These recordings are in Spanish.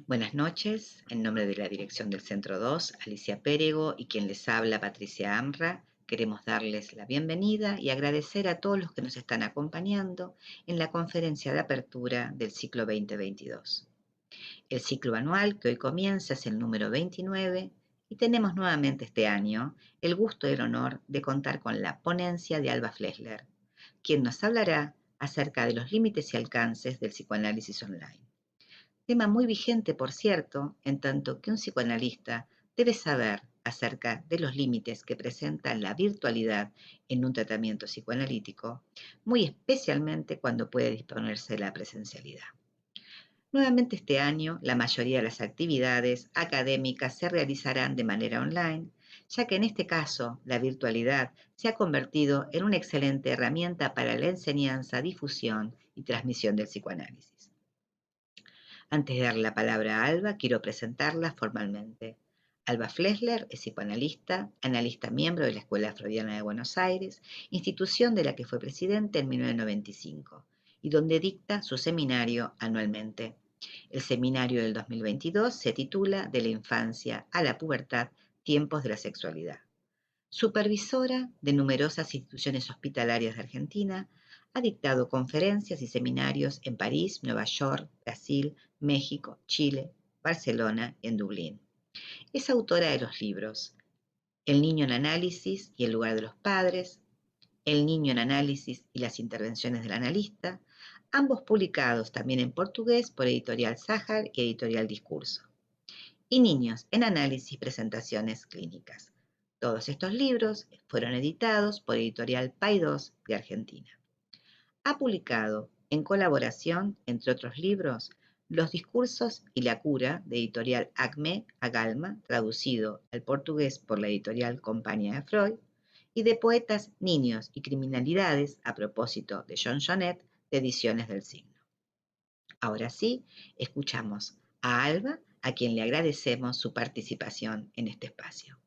Buenas noches, en nombre de la dirección del Centro 2, Alicia Pérego y quien les habla, Patricia Amra, queremos darles la bienvenida y agradecer a todos los que nos están acompañando en la conferencia de apertura del ciclo 2022. El ciclo anual que hoy comienza es el número 29 y tenemos nuevamente este año el gusto y el honor de contar con la ponencia de Alba Flessler, quien nos hablará acerca de los límites y alcances del psicoanálisis online. Tema muy vigente, por cierto, en tanto que un psicoanalista debe saber acerca de los límites que presenta la virtualidad en un tratamiento psicoanalítico, muy especialmente cuando puede disponerse de la presencialidad. Nuevamente este año, la mayoría de las actividades académicas se realizarán de manera online, ya que en este caso la virtualidad se ha convertido en una excelente herramienta para la enseñanza, difusión y transmisión del psicoanálisis. Antes de darle la palabra a Alba, quiero presentarla formalmente. Alba Flessler es psicoanalista, analista miembro de la Escuela Freudiana de Buenos Aires, institución de la que fue presidente en 1995, y donde dicta su seminario anualmente. El seminario del 2022 se titula De la infancia a la pubertad, tiempos de la sexualidad. Supervisora de numerosas instituciones hospitalarias de Argentina, ha dictado conferencias y seminarios en París, Nueva York, Brasil, México, Chile, Barcelona y en Dublín. Es autora de los libros El niño en análisis y el lugar de los padres, El niño en análisis y las intervenciones del analista, ambos publicados también en portugués por Editorial Sájar y Editorial Discurso, y Niños en análisis y presentaciones clínicas. Todos estos libros fueron editados por Editorial Paidós de Argentina. Ha publicado, en colaboración, entre otros libros, Los discursos y la cura, de Editorial Acme Agalma, traducido al portugués por la Editorial Compañía de Freud, y de Poetas, Niños y Criminalidades, a propósito de John Jonnet, de Ediciones del Signo. Ahora sí, escuchamos a Alba, a quien le agradecemos su participación en este espacio.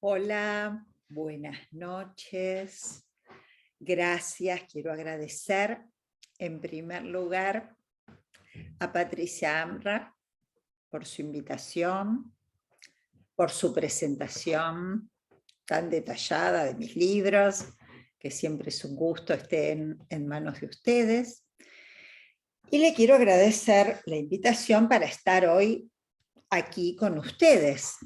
Hola, buenas noches. Gracias, quiero agradecer en primer lugar a Patricia Amra por su invitación, por su presentación tan detallada de mis libros, que siempre es un gusto estén en manos de ustedes. Y le quiero agradecer la invitación para estar hoy aquí con ustedes.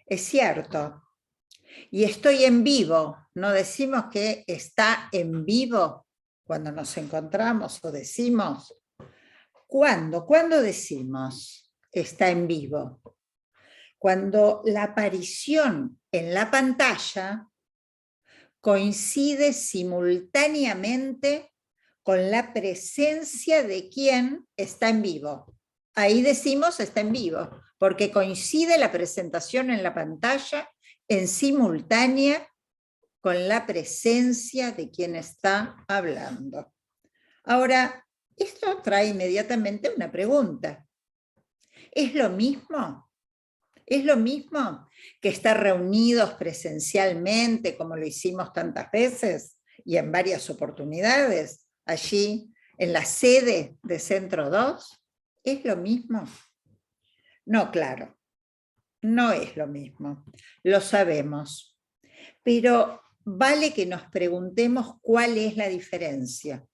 Es cierto, y estoy en vivo. No decimos que está en vivo cuando nos encontramos o decimos. ¿Cuándo? ¿Cuándo decimos está en vivo? Cuando la aparición en la pantalla coincide simultáneamente con la presencia de quien está en vivo. Ahí decimos está en vivo, porque coincide la presentación en la pantalla en simultánea con la presencia de quien está hablando. Ahora, esto trae inmediatamente una pregunta. ¿Es lo mismo? ¿Es lo mismo que estar reunidos presencialmente, como lo hicimos tantas veces y en varias oportunidades, allí en la sede de Centro 2? ¿Es lo mismo? No, claro, no es lo mismo, lo sabemos, pero vale que nos preguntemos cuál es la diferencia,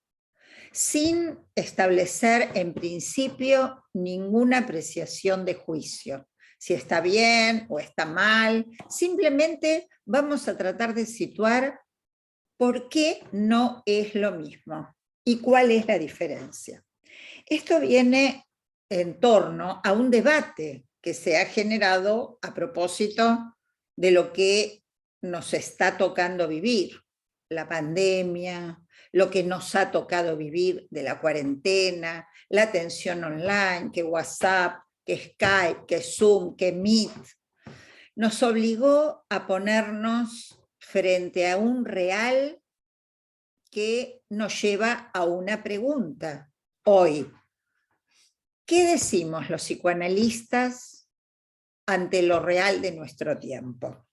sin establecer en principio ninguna apreciación de juicio. Si está bien o está mal, simplemente vamos a tratar de situar por qué no es lo mismo y cuál es la diferencia. Esto viene en torno a un debate que se ha generado a propósito de lo que nos está tocando vivir, la pandemia, lo que nos ha tocado vivir de la cuarentena, la atención online, que WhatsApp, que Skype, que Zoom, que Meet, nos obligó a ponernos frente a un real que nos lleva a una pregunta hoy. ¿Qué decimos los psicoanalistas ante lo real de nuestro tiempo?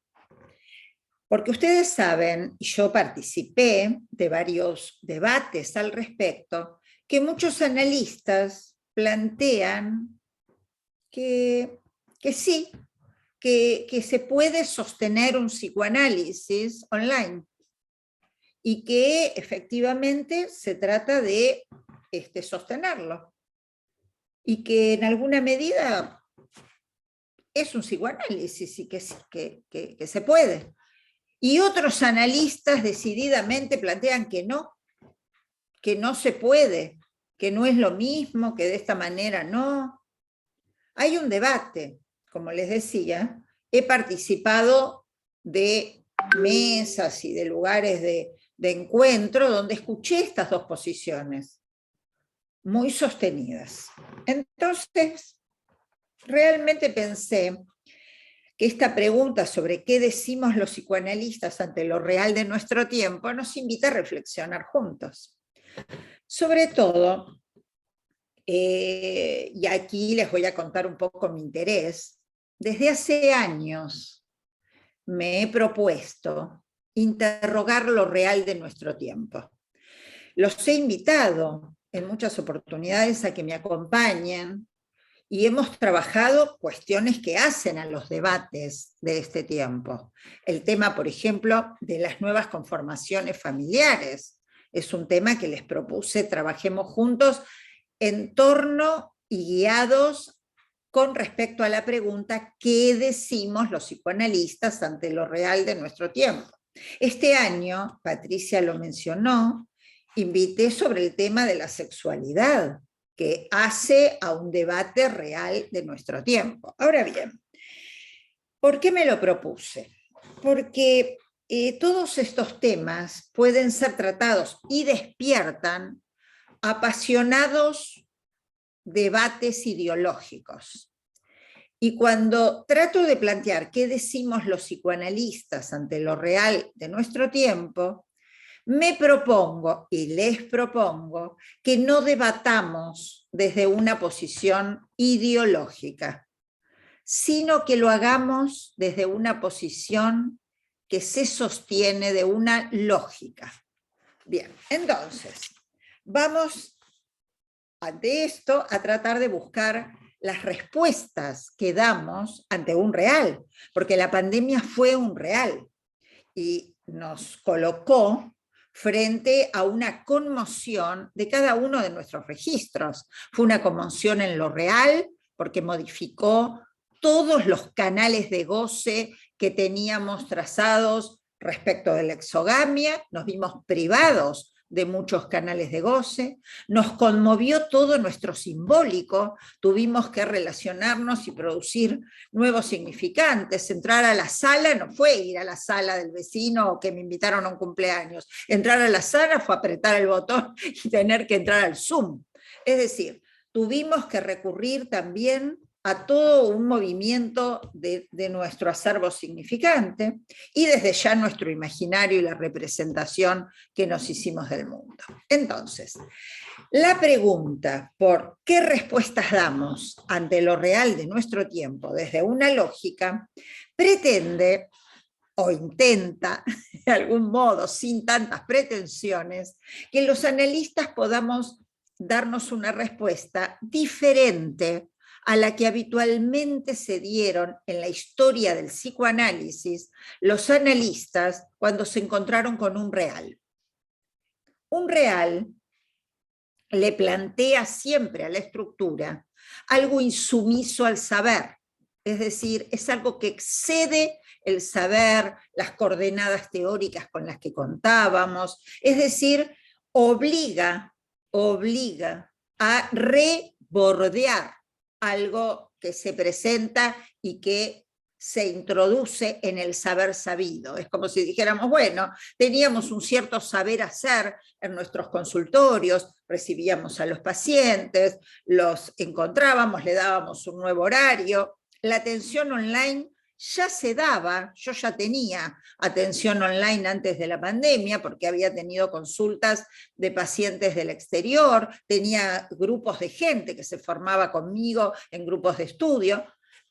Porque ustedes saben, y yo participé de varios debates al respecto, que muchos analistas plantean que sí, que se puede sostener un psicoanálisis online y que efectivamente se trata de sostenerlo y que en alguna medida es un psicoanálisis y que se puede. Y otros analistas decididamente plantean que no se puede, que no es lo mismo, que de esta manera no. Hay un debate, como les decía, he participado de mesas y de lugares de encuentro donde escuché estas dos posiciones, muy sostenidas. Entonces, realmente pensé que esta pregunta sobre qué decimos los psicoanalistas ante lo real de nuestro tiempo nos invita a reflexionar juntos. Sobre todo, y aquí les voy a contar un poco mi interés, desde hace años me he propuesto interrogar lo real de nuestro tiempo. Los he invitado en muchas oportunidades a que me acompañen y hemos trabajado cuestiones que hacen a los debates de este tiempo. El tema, por ejemplo, de las nuevas conformaciones familiares. Es un tema que les propuse, trabajemos juntos en torno y guiados con respecto a la pregunta ¿qué decimos los psicoanalistas ante lo real de nuestro tiempo? Este año, Patricia lo mencionó, invité sobre el tema de la sexualidad, que hace a un debate real de nuestro tiempo. Ahora bien, ¿por qué me lo propuse? Porque todos estos temas pueden ser tratados y despiertan apasionados debates ideológicos. Y cuando trato de plantear qué decimos los psicoanalistas ante lo real de nuestro tiempo, me propongo y les propongo que no debatamos desde una posición ideológica, sino que lo hagamos desde una posición que se sostiene de una lógica. Bien, entonces, vamos ante esto a tratar de buscar las respuestas que damos ante un real, porque la pandemia fue un real y nos colocó frente a una conmoción de cada uno de nuestros registros. Fue una conmoción en lo real, porque modificó todos los canales de goce que teníamos trazados respecto de la exogamia, nos vimos privados de muchos canales de goce, nos conmovió todo nuestro simbólico, tuvimos que relacionarnos y producir nuevos significantes. Entrar a la sala no fue ir a la sala del vecino o que me invitaron a un cumpleaños, entrar a la sala fue apretar el botón y tener que entrar al Zoom. Es decir, tuvimos que recurrir también a todo un movimiento de nuestro acervo significante y desde ya nuestro imaginario y la representación que nos hicimos del mundo. Entonces, la pregunta por qué respuestas damos ante lo real de nuestro tiempo desde una lógica pretende o intenta, de algún modo, sin tantas pretensiones, que los analistas podamos darnos una respuesta diferente a la que habitualmente se dieron en la historia del psicoanálisis los analistas cuando se encontraron con un real. Un real le plantea siempre a la estructura algo insumiso al saber, es decir, es algo que excede el saber, las coordenadas teóricas con las que contábamos, es decir, obliga a rebordear algo que se presenta y que se introduce en el saber sabido. Es como si dijéramos, bueno, teníamos un cierto saber hacer en nuestros consultorios, recibíamos a los pacientes, los encontrábamos, le dábamos un nuevo horario. La atención online ya se daba, yo ya tenía atención online antes de la pandemia porque había tenido consultas de pacientes del exterior, tenía grupos de gente que se formaba conmigo en grupos de estudio,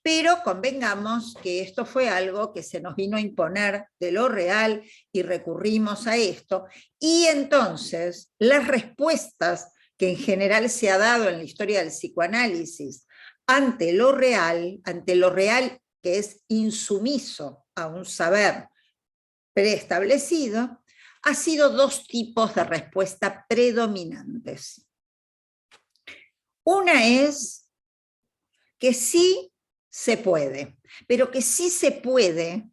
Pero convengamos que esto fue algo que se nos vino a imponer de lo real y recurrimos a esto. Y entonces las respuestas que en general se ha dado en la historia del psicoanálisis ante lo real que es insumiso a un saber preestablecido, ha sido dos tipos de respuesta predominantes. Una es que sí se puede, pero que sí se puede,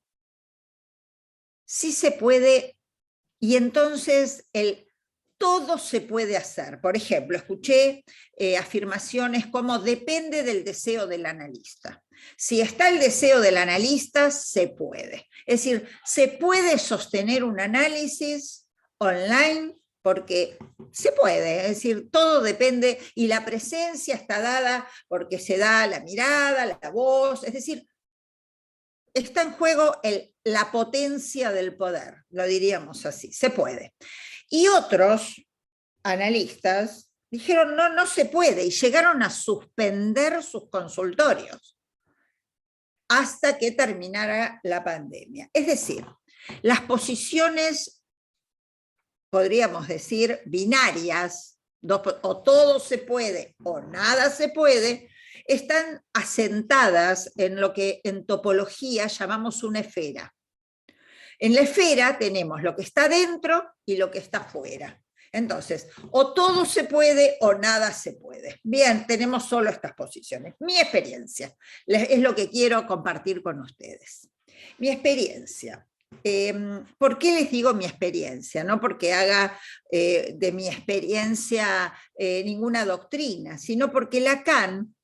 y entonces todo se puede hacer. Por ejemplo, escuché afirmaciones como depende del deseo del analista. Si está el deseo del analista, se puede. Es decir, se puede sostener un análisis online porque se puede, es decir, todo depende, y la presencia está dada porque se da la mirada, la voz, es decir, está en juego la potencia del poder, lo diríamos así, se puede. Y otros analistas dijeron, no, no se puede, y llegaron a suspender sus consultorios hasta que terminara la pandemia. Es decir, las posiciones, podríamos decir, binarias, o todo se puede o nada se puede, están asentadas en lo que en topología llamamos una esfera. En la esfera tenemos lo que está dentro y lo que está fuera. Entonces, o todo se puede o nada se puede. Bien, tenemos solo estas posiciones. Mi experiencia es lo que quiero compartir con ustedes. Mi experiencia. ¿Por qué les digo mi experiencia? No porque haga de mi experiencia ninguna doctrina, sino porque Lacan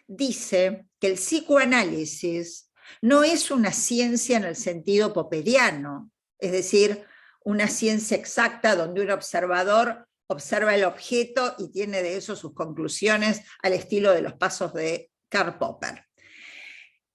dice que el psicoanálisis no es una ciencia en el sentido popperiano, es decir, una ciencia exacta donde un observador observa el objeto y tiene de eso sus conclusiones al estilo de los pasos de Karl Popper.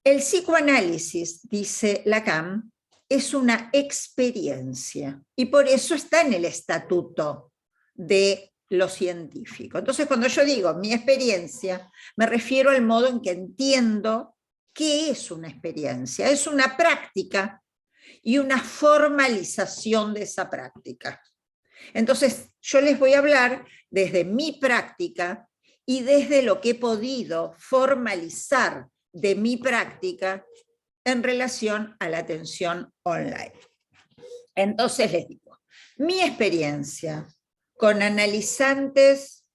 El psicoanálisis, dice Lacan, es una experiencia y por eso está en el estatuto de lo científico. Entonces, cuando yo digo mi experiencia, me refiero al modo en que entiendo qué es una experiencia. Es una práctica y una formalización de esa práctica. Entonces, yo les voy a hablar desde mi práctica y desde lo que he podido formalizar de mi práctica en relación a la atención online. Entonces les digo, mi experiencia con analizantes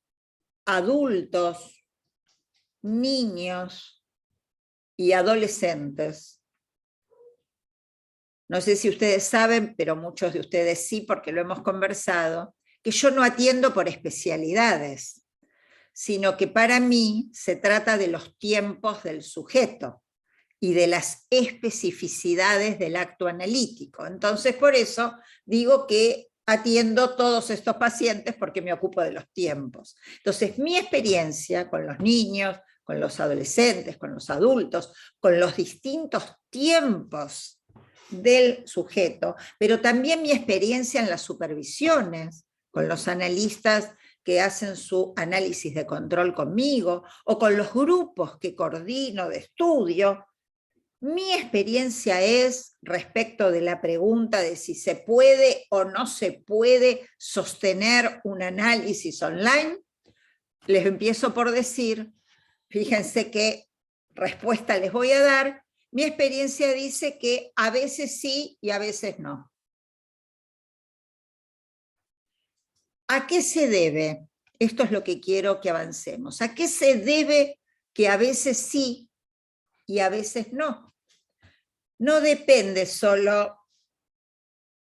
adultos, niños y adolescentes. No sé si ustedes saben, pero muchos de ustedes sí, porque lo hemos conversado, que yo no atiendo por especialidades, sino que para mí se trata de los tiempos del sujeto y de las especificidades del acto analítico. Entonces, por eso digo que atiendo todos estos pacientes porque me ocupo de los tiempos. Entonces, mi experiencia con los niños, con los adolescentes, con los adultos, con los distintos tiempos del sujeto, pero también mi experiencia en las supervisiones, con los analistas que hacen su análisis de control conmigo, o con los grupos que coordino de estudio. Mi experiencia es respecto de la pregunta de si se puede o no se puede sostener un análisis online. Les empiezo por decir, fíjense qué respuesta les voy a dar. Mi experiencia dice que a veces sí y a veces no. ¿A qué se debe? Esto es lo que quiero que avancemos. ¿A qué se debe que a veces sí y a veces no? No depende solo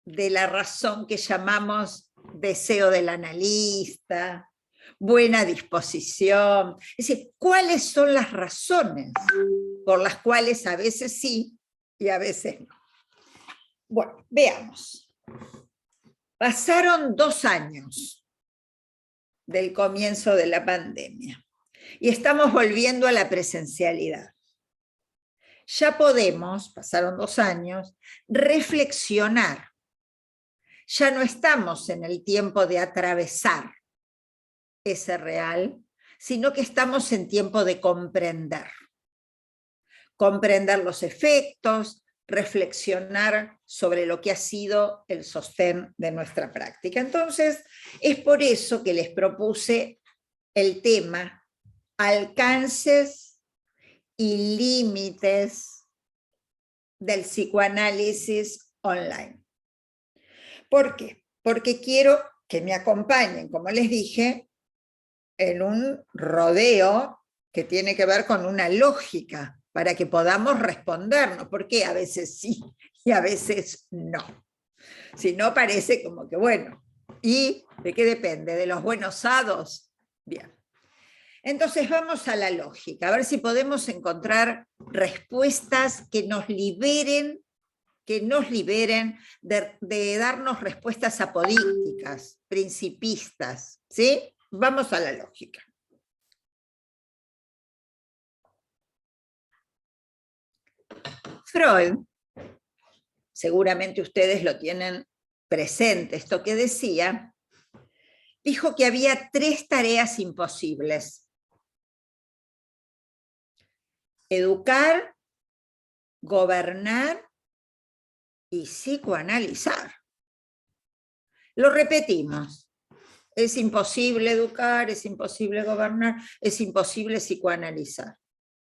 de la razón que llamamos deseo del analista, buena disposición. Es decir, ¿cuáles son las razones por las cuales a veces sí y a veces no? Bueno, veamos. Pasaron 2 años del comienzo de la pandemia y estamos volviendo a la presencialidad. Ya podemos, pasaron 2 años, reflexionar. Ya no estamos en el tiempo de atravesar ese real, sino que estamos en tiempo de comprender. comprender los efectos, reflexionar sobre lo que ha sido el sostén de nuestra práctica. Entonces, es por eso que les propuse el tema alcances y límites del psicoanálisis online. ¿Por qué? Porque quiero que me acompañen, como les dije, en un rodeo que tiene que ver con una lógica para que podamos respondernos, porque a veces sí y a veces no. Si no, parece como que, bueno, ¿y de qué depende? ¿De los buenos hados? Bien. Entonces vamos a la lógica, a ver si podemos encontrar respuestas que nos liberen de darnos respuestas apodícticas, principistas, ¿sí? Vamos a la lógica. Freud, seguramente ustedes lo tienen presente, esto que decía, dijo que había 3 tareas imposibles: educar, gobernar y psicoanalizar. Lo repetimos. Es imposible educar, es imposible gobernar, es imposible psicoanalizar.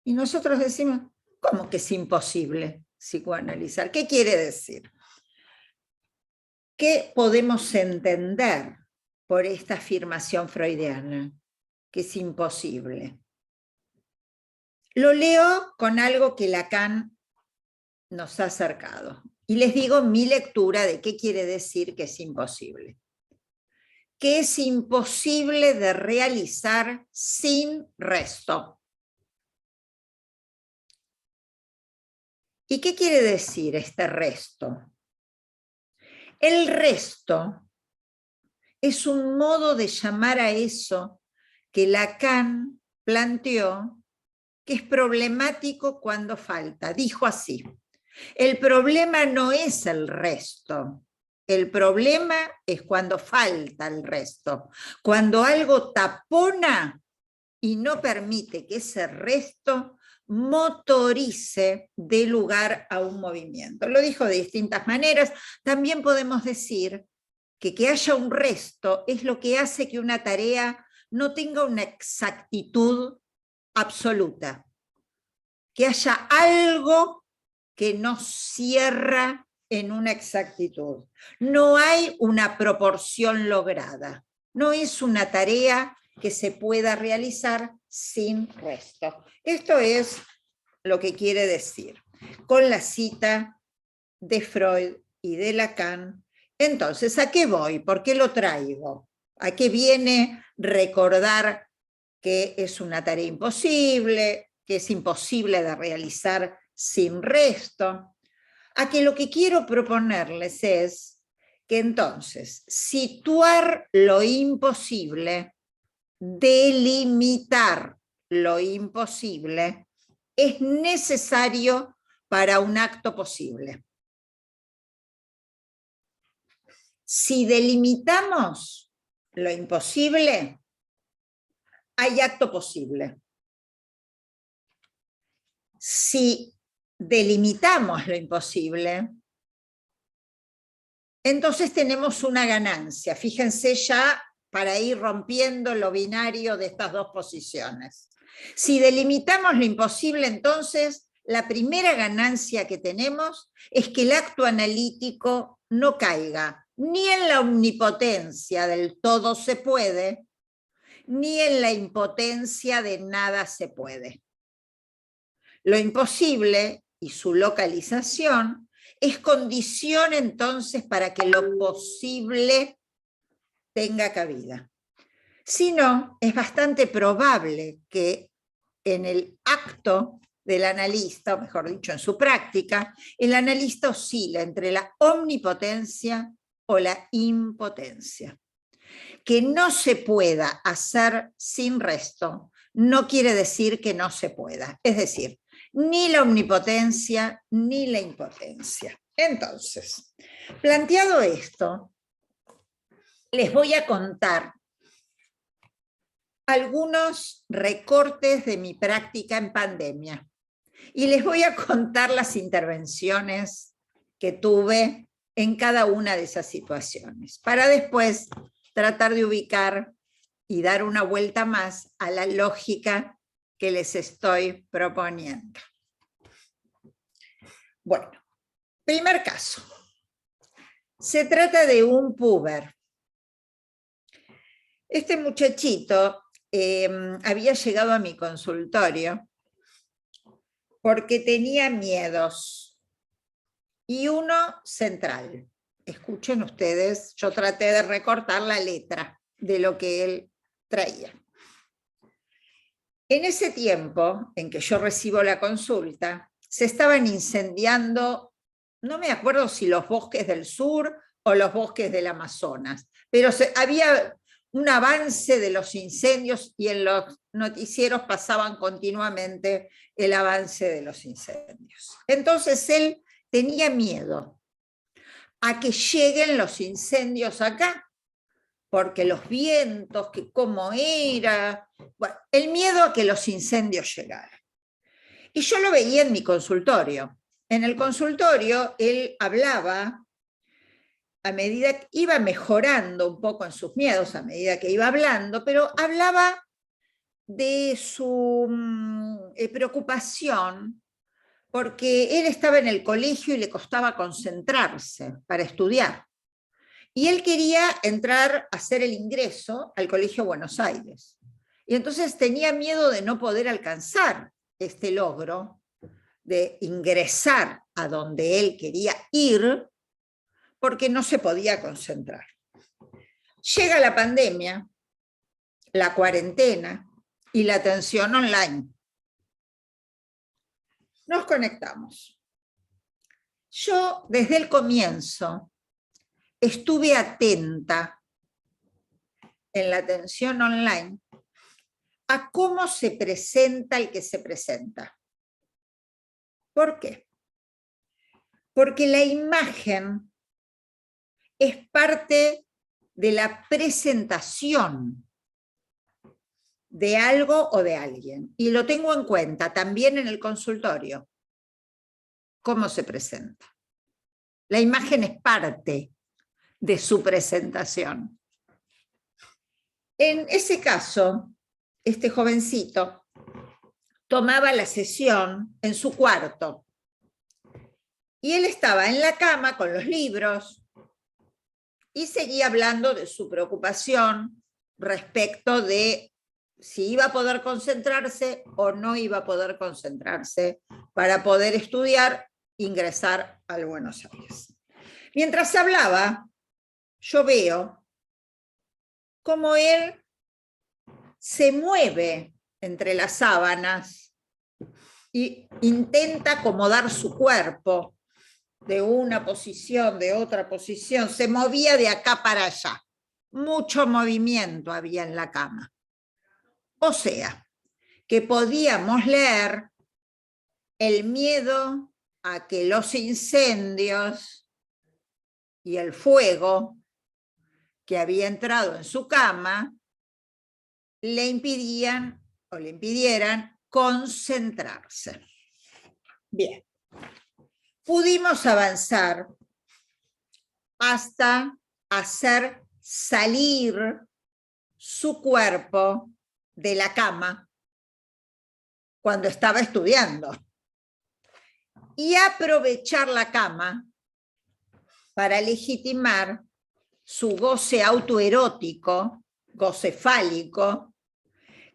Y nosotros decimos, ¿cómo que es imposible psicoanalizar? ¿Qué quiere decir? ¿Qué podemos entender por esta afirmación freudiana? Que es imposible. Lo leo con algo que Lacan nos ha acercado. Y les digo mi lectura de qué quiere decir que es imposible. Que es imposible de realizar sin resto. ¿Y qué quiere decir este resto? El resto es un modo de llamar a eso que Lacan planteó que es problemático cuando falta. Dijo así: el problema no es el resto, el problema es cuando falta el resto, cuando algo tapona y no permite que ese resto motorice de lugar a un movimiento. Lo dijo de distintas maneras. También podemos decir que haya un resto es lo que hace que una tarea no tenga una exactitud absoluta, que haya algo que no cierra en una exactitud. No hay una proporción lograda, no es una tarea que se pueda realizar sin resto. Esto es lo que quiere decir con la cita de Freud y de Lacan. Entonces, ¿a qué voy? ¿Por qué lo traigo? ¿A qué viene recordar que es una tarea imposible, que es imposible de realizar sin resto? A que lo que quiero proponerles es que entonces situar lo imposible, delimitar lo imposible, es necesario para un acto posible. Si delimitamos lo imposible, hay acto posible. Si delimitamos lo imposible, entonces tenemos una ganancia. Fíjense ya para ir rompiendo lo binario de estas dos posiciones. Si delimitamos lo imposible, entonces la primera ganancia que tenemos es que el acto analítico no caiga ni en la omnipotencia del todo se puede, ni en la impotencia de nada se puede. Lo imposible y su localización es condición entonces para que lo posible tenga cabida. Si no, es bastante probable que en el acto del analista, o mejor dicho, en su práctica, el analista oscila entre la omnipotencia o la impotencia. Que no se pueda hacer sin resto no quiere decir que no se pueda. Es decir, ni la omnipotencia ni la impotencia. Entonces, planteado esto, les voy a contar algunos recortes de mi práctica en pandemia. Y les voy a contar las intervenciones que tuve en cada una de esas situaciones, para después tratar de ubicar y dar una vuelta más a la lógica que les estoy proponiendo. Bueno, primer caso. Se trata de un puber. Este muchachito había llegado a mi consultorio porque tenía miedos, y uno central. Escuchen ustedes, yo traté de recortar la letra de lo que él traía. En ese tiempo en que yo recibo la consulta, se estaban incendiando, no me acuerdo si los bosques del sur o los bosques del Amazonas, pero había un avance de los incendios y en los noticieros pasaban continuamente el avance de los incendios. Entonces él tenía miedo a que lleguen los incendios acá, porque los vientos, que cómo era, bueno, el miedo a que los incendios llegaran. Y yo lo veía en mi consultorio. En el consultorio él hablaba, a medida que iba mejorando un poco en sus miedos, a medida que iba hablando, pero hablaba de su preocupación, porque él estaba en el colegio y le costaba concentrarse para estudiar. Y él quería entrar a hacer el ingreso al Colegio Buenos Aires. Y entonces tenía miedo de no poder alcanzar este logro, de ingresar a donde él quería ir, porque no se podía concentrar. Llega la pandemia, la cuarentena y la atención online. Nos conectamos. Yo, desde el comienzo, estuve atenta en la atención online a cómo se presenta el que se presenta. ¿Por qué? Porque la imagen es parte de la presentación de algo o de alguien. Y lo tengo en cuenta también en el consultorio. ¿Cómo se presenta? La imagen es parte de su presentación. En ese caso, este jovencito tomaba la sesión en su cuarto. Y él estaba en la cama con los libros y seguía hablando de su preocupación respecto de si iba a poder concentrarse o no iba a poder concentrarse para poder estudiar, ingresar al Buenos Aires. Mientras hablaba, yo veo cómo él se mueve entre las sábanas y intenta acomodar su cuerpo de una posición, de otra posición, se movía de acá para allá. Mucho movimiento había en la cama. O sea, que podíamos leer el miedo a que los incendios y el fuego que había entrado en su cama le impidieran concentrarse. Bien. Pudimos avanzar hasta hacer salir su cuerpo de la cama cuando estaba estudiando y aprovechar la cama para legitimar su goce autoerótico, goce fálico,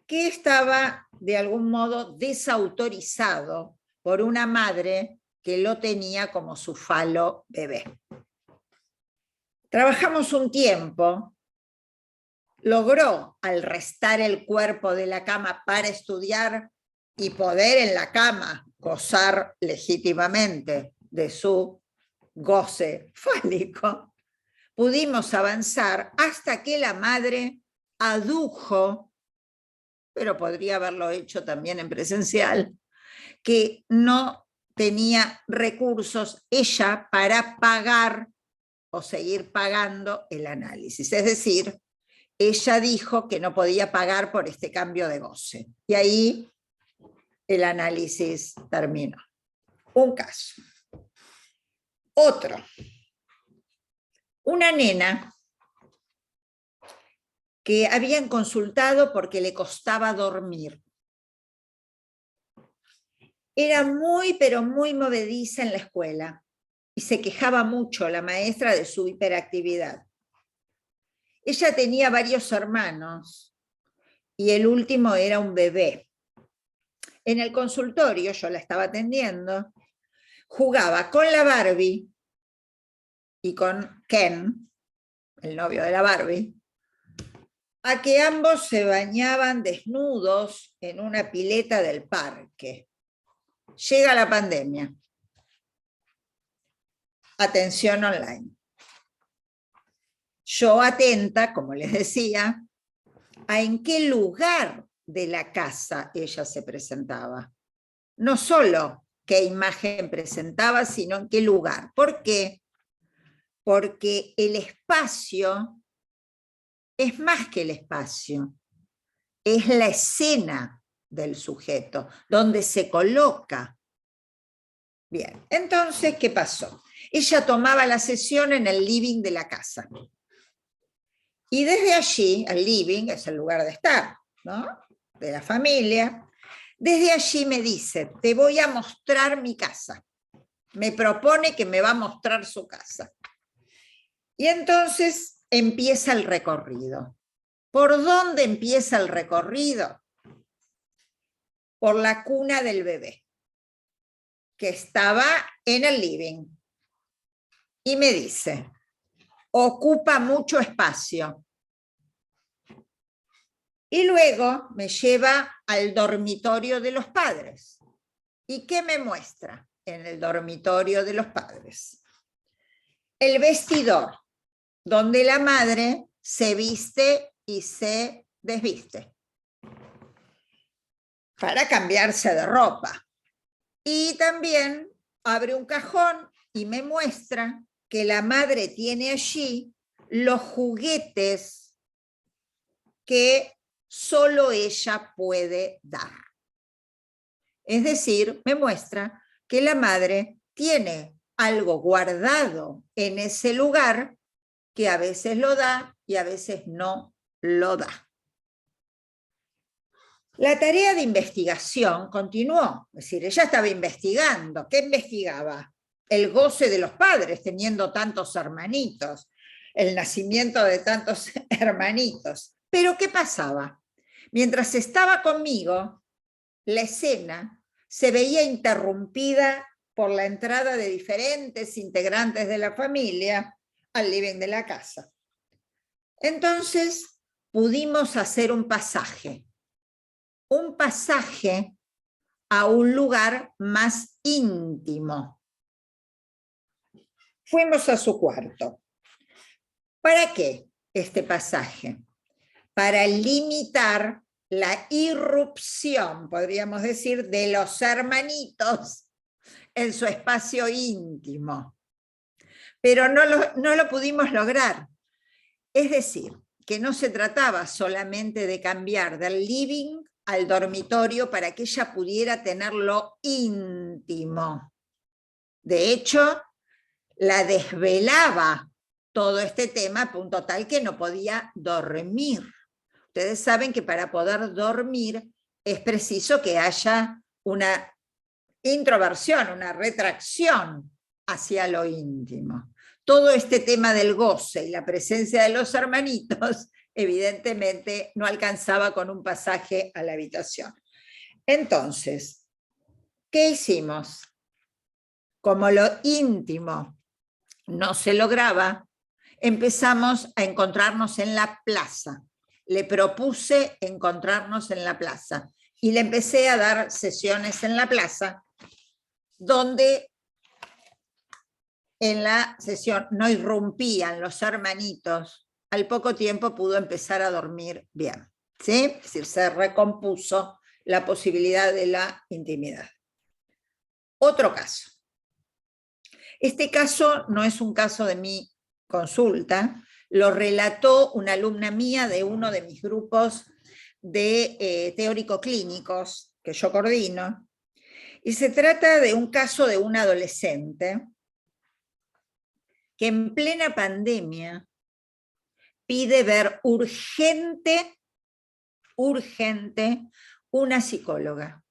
que estaba de algún modo desautorizado por una madre que lo tenía como su falo bebé. Trabajamos un tiempo, logró al restar el cuerpo de la cama para estudiar y poder en la cama gozar legítimamente de su goce fálico, pudimos avanzar hasta que la madre adujo, pero podría haberlo hecho también en presencial, que no tenía recursos ella para pagar o seguir pagando el análisis. Es decir, ella dijo que no podía pagar por este cambio de goce. Y ahí el análisis terminó. Un caso. Otro. Una nena que habían consultado porque le costaba dormir. Era muy, pero muy movediza en la escuela y se quejaba mucho la maestra de su hiperactividad. Ella tenía varios hermanos y el último era un bebé. En el consultorio, yo la estaba atendiendo, jugaba con la Barbie y con Ken, el novio de la Barbie, a que ambos se bañaban desnudos en una pileta del parque. Llega la pandemia. Atención online. Yo atenta, como les decía, a en qué lugar de la casa ella se presentaba. No solo qué imagen presentaba, sino en qué lugar. ¿Por qué? Porque el espacio es más que el espacio, es la escena del sujeto, donde se coloca. Bien, entonces, ¿qué pasó? Ella tomaba la sesión en el living de la casa. Y desde allí, el living es el lugar de estar, ¿no? De la familia. Desde allí me dice, te voy a mostrar mi casa. Me propone que me va a mostrar su casa. Y entonces empieza el recorrido. ¿Por dónde empieza el recorrido? Por la cuna del bebé, que estaba en el living. Y me dice, ocupa mucho espacio. Y luego me lleva al dormitorio de los padres. ¿Y qué me muestra en el dormitorio de los padres? El vestidor, donde la madre se viste y se desviste para cambiarse de ropa. Y también abre un cajón y me muestra que la madre tiene allí los juguetes que solo ella puede dar. Es decir, me muestra que la madre tiene algo guardado en ese lugar que a veces lo da y a veces no lo da. La tarea de investigación continuó, es decir, ella estaba investigando. ¿Qué investigaba? El goce de los padres teniendo tantos hermanitos, el nacimiento de tantos hermanitos. Pero ¿qué pasaba? Mientras estaba conmigo, la escena se veía interrumpida por la entrada de diferentes integrantes de la familia al living de la casa. Entonces pudimos hacer un pasaje a un lugar más íntimo. Fuimos a su cuarto. ¿Para qué este pasaje? Para limitar la irrupción, podríamos decir, de los hermanitos en su espacio íntimo. Pero no lo pudimos lograr. Es decir, que no se trataba solamente de cambiar del living al dormitorio para que ella pudiera tener lo íntimo. De hecho, la desvelaba todo este tema a punto tal que no podía dormir. Ustedes saben que para poder dormir es preciso que haya una introversión, una retracción hacia lo íntimo. Todo este tema del goce y la presencia de los hermanitos, evidentemente no alcanzaba con un pasaje a la habitación. Entonces, ¿qué hicimos? Como lo íntimo no se lograba, empezamos a encontrarnos en la plaza. Le propuse encontrarnos en la plaza y le empecé a dar sesiones en la plaza, donde en la sesión no irrumpían los hermanitos. Al poco tiempo pudo empezar a dormir bien, ¿sí? Es decir, se recompuso la posibilidad de la intimidad. Otro caso. Este caso no es un caso de mi consulta, lo relató una alumna mía de uno de mis grupos de teórico-clínicos que yo coordino, y se trata de un caso de un adolescente que en plena pandemia pide ver urgente una psicóloga.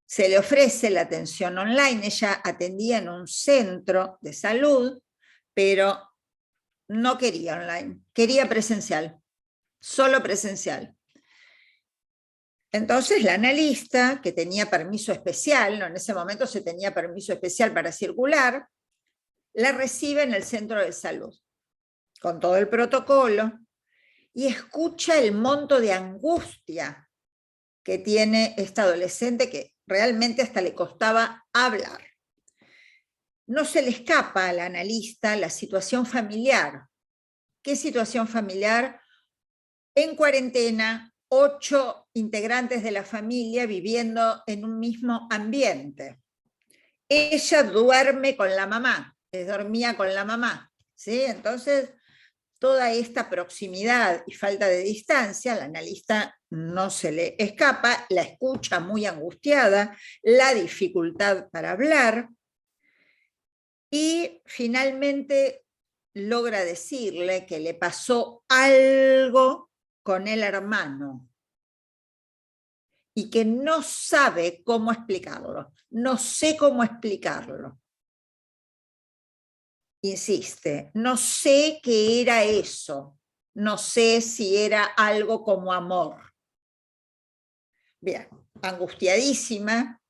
Se le ofrece la atención online, ella atendía en un centro de salud, pero no quería online, quería presencial, solo presencial. Entonces la analista, que tenía permiso especial, ¿no? En ese momento se tenía permiso especial para circular, la recibe en el centro de salud, con todo el protocolo, y escucha el monto de angustia que tiene esta adolescente, que realmente hasta le costaba hablar. No se le escapa al analista la situación familiar. ¿Qué situación familiar? En cuarentena, 8 integrantes de la familia viviendo en un mismo ambiente. Ella duerme con la mamá, dormía con la mamá, ¿sí? Entonces, toda esta proximidad y falta de distancia, al analista no se le escapa, la escucha muy angustiada, la dificultad para hablar, y finalmente logra decirle que le pasó algo con el hermano y que no sabe cómo explicarlo. No sé cómo explicarlo. Insiste, no sé qué era eso, no sé si era algo como amor. Bien, angustiadísima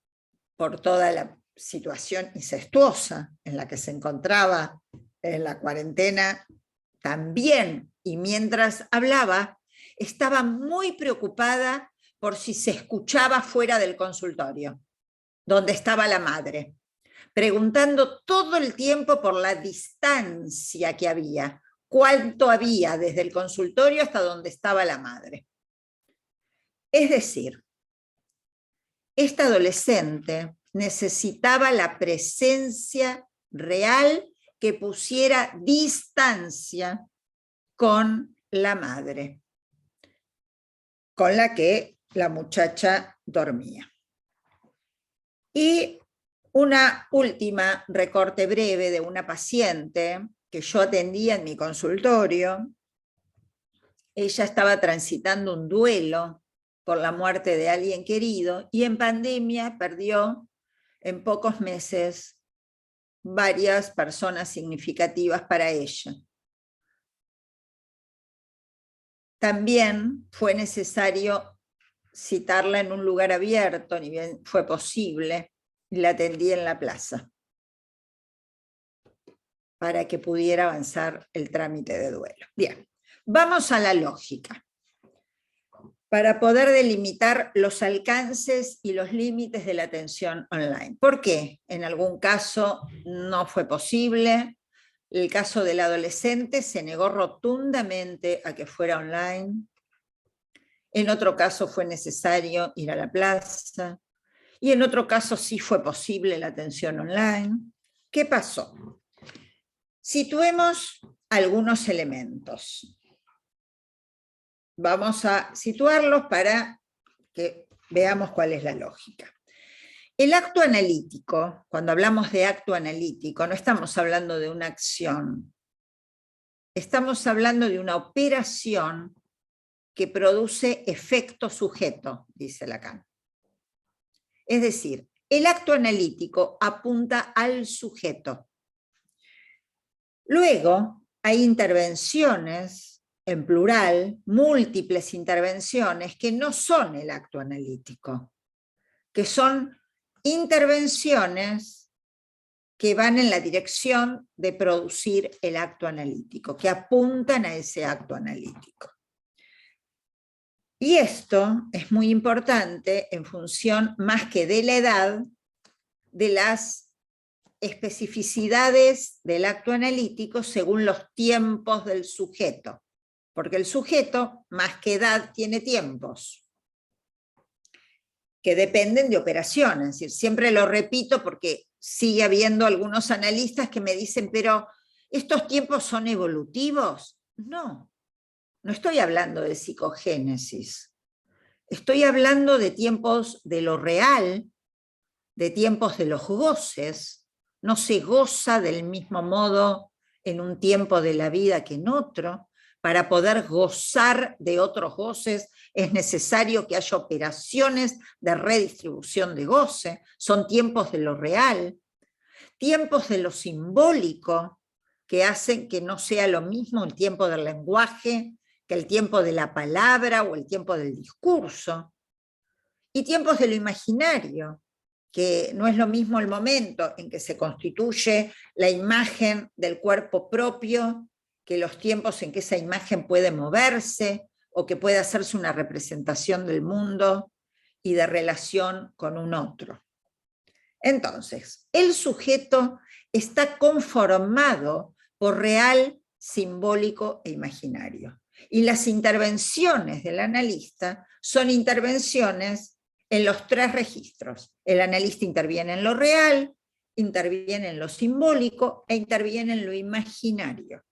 por toda la situación incestuosa en la que se encontraba en la cuarentena también, y mientras hablaba, estaba muy preocupada por si se escuchaba fuera del consultorio, donde estaba la madre, preguntando todo el tiempo por la distancia que había, cuánto había desde el consultorio hasta donde estaba la madre. Es decir, esta adolescente necesitaba la presencia real que pusiera distancia con la madre, con la que la muchacha dormía. Y una última recorte breve de una paciente que yo atendía en mi consultorio. Ella estaba transitando un duelo por la muerte de alguien querido y en pandemia perdió en pocos meses varias personas significativas para ella. También fue necesario citarla en un lugar abierto, ni bien fue posible, y la atendí en la plaza para que pudiera avanzar el trámite de duelo. Bien, vamos a la lógica. Para poder delimitar los alcances y los límites de la atención online. ¿Por qué? En algún caso no fue posible. El caso del adolescente se negó rotundamente a que fuera online. En otro caso fue necesario ir a la plaza. Y en otro caso sí fue posible la atención online. ¿Qué pasó? Situemos algunos elementos. Vamos a situarlos para que veamos cuál es la lógica. El acto analítico, cuando hablamos de acto analítico, no estamos hablando de una acción, estamos hablando de una operación que produce efecto sujeto, dice Lacan. Es decir, el acto analítico apunta al sujeto. Luego hay intervenciones, en plural, múltiples intervenciones que no son el acto analítico, que son intervenciones que van en la dirección de producir el acto analítico, que apuntan a ese acto analítico. Y esto es muy importante en función, más que de la edad, de las especificidades del acto analítico según los tiempos del sujeto, porque el sujeto, más que edad, tiene tiempos que dependen de operaciones. Es decir, siempre lo repito porque sigue habiendo algunos analistas que me dicen, pero ¿estos tiempos son evolutivos? No, no estoy hablando de psicogénesis. Estoy hablando de tiempos de lo real, de tiempos de los goces. No se goza del mismo modo en un tiempo de la vida que en otro. Para poder gozar de otros goces es necesario que haya operaciones de redistribución de goce. Son tiempos de lo real, tiempos de lo simbólico, que hacen que no sea lo mismo el tiempo del lenguaje que el tiempo de la palabra o el tiempo del discurso, y tiempos de lo imaginario, que no es lo mismo el momento en que se constituye la imagen del cuerpo propio que los tiempos en que esa imagen puede moverse o que puede hacerse una representación del mundo y de relación con un otro. Entonces, el sujeto está conformado por real, simbólico e imaginario. Y las intervenciones del analista son intervenciones en los tres registros. El analista interviene en lo real, interviene en lo simbólico e interviene en lo imaginario.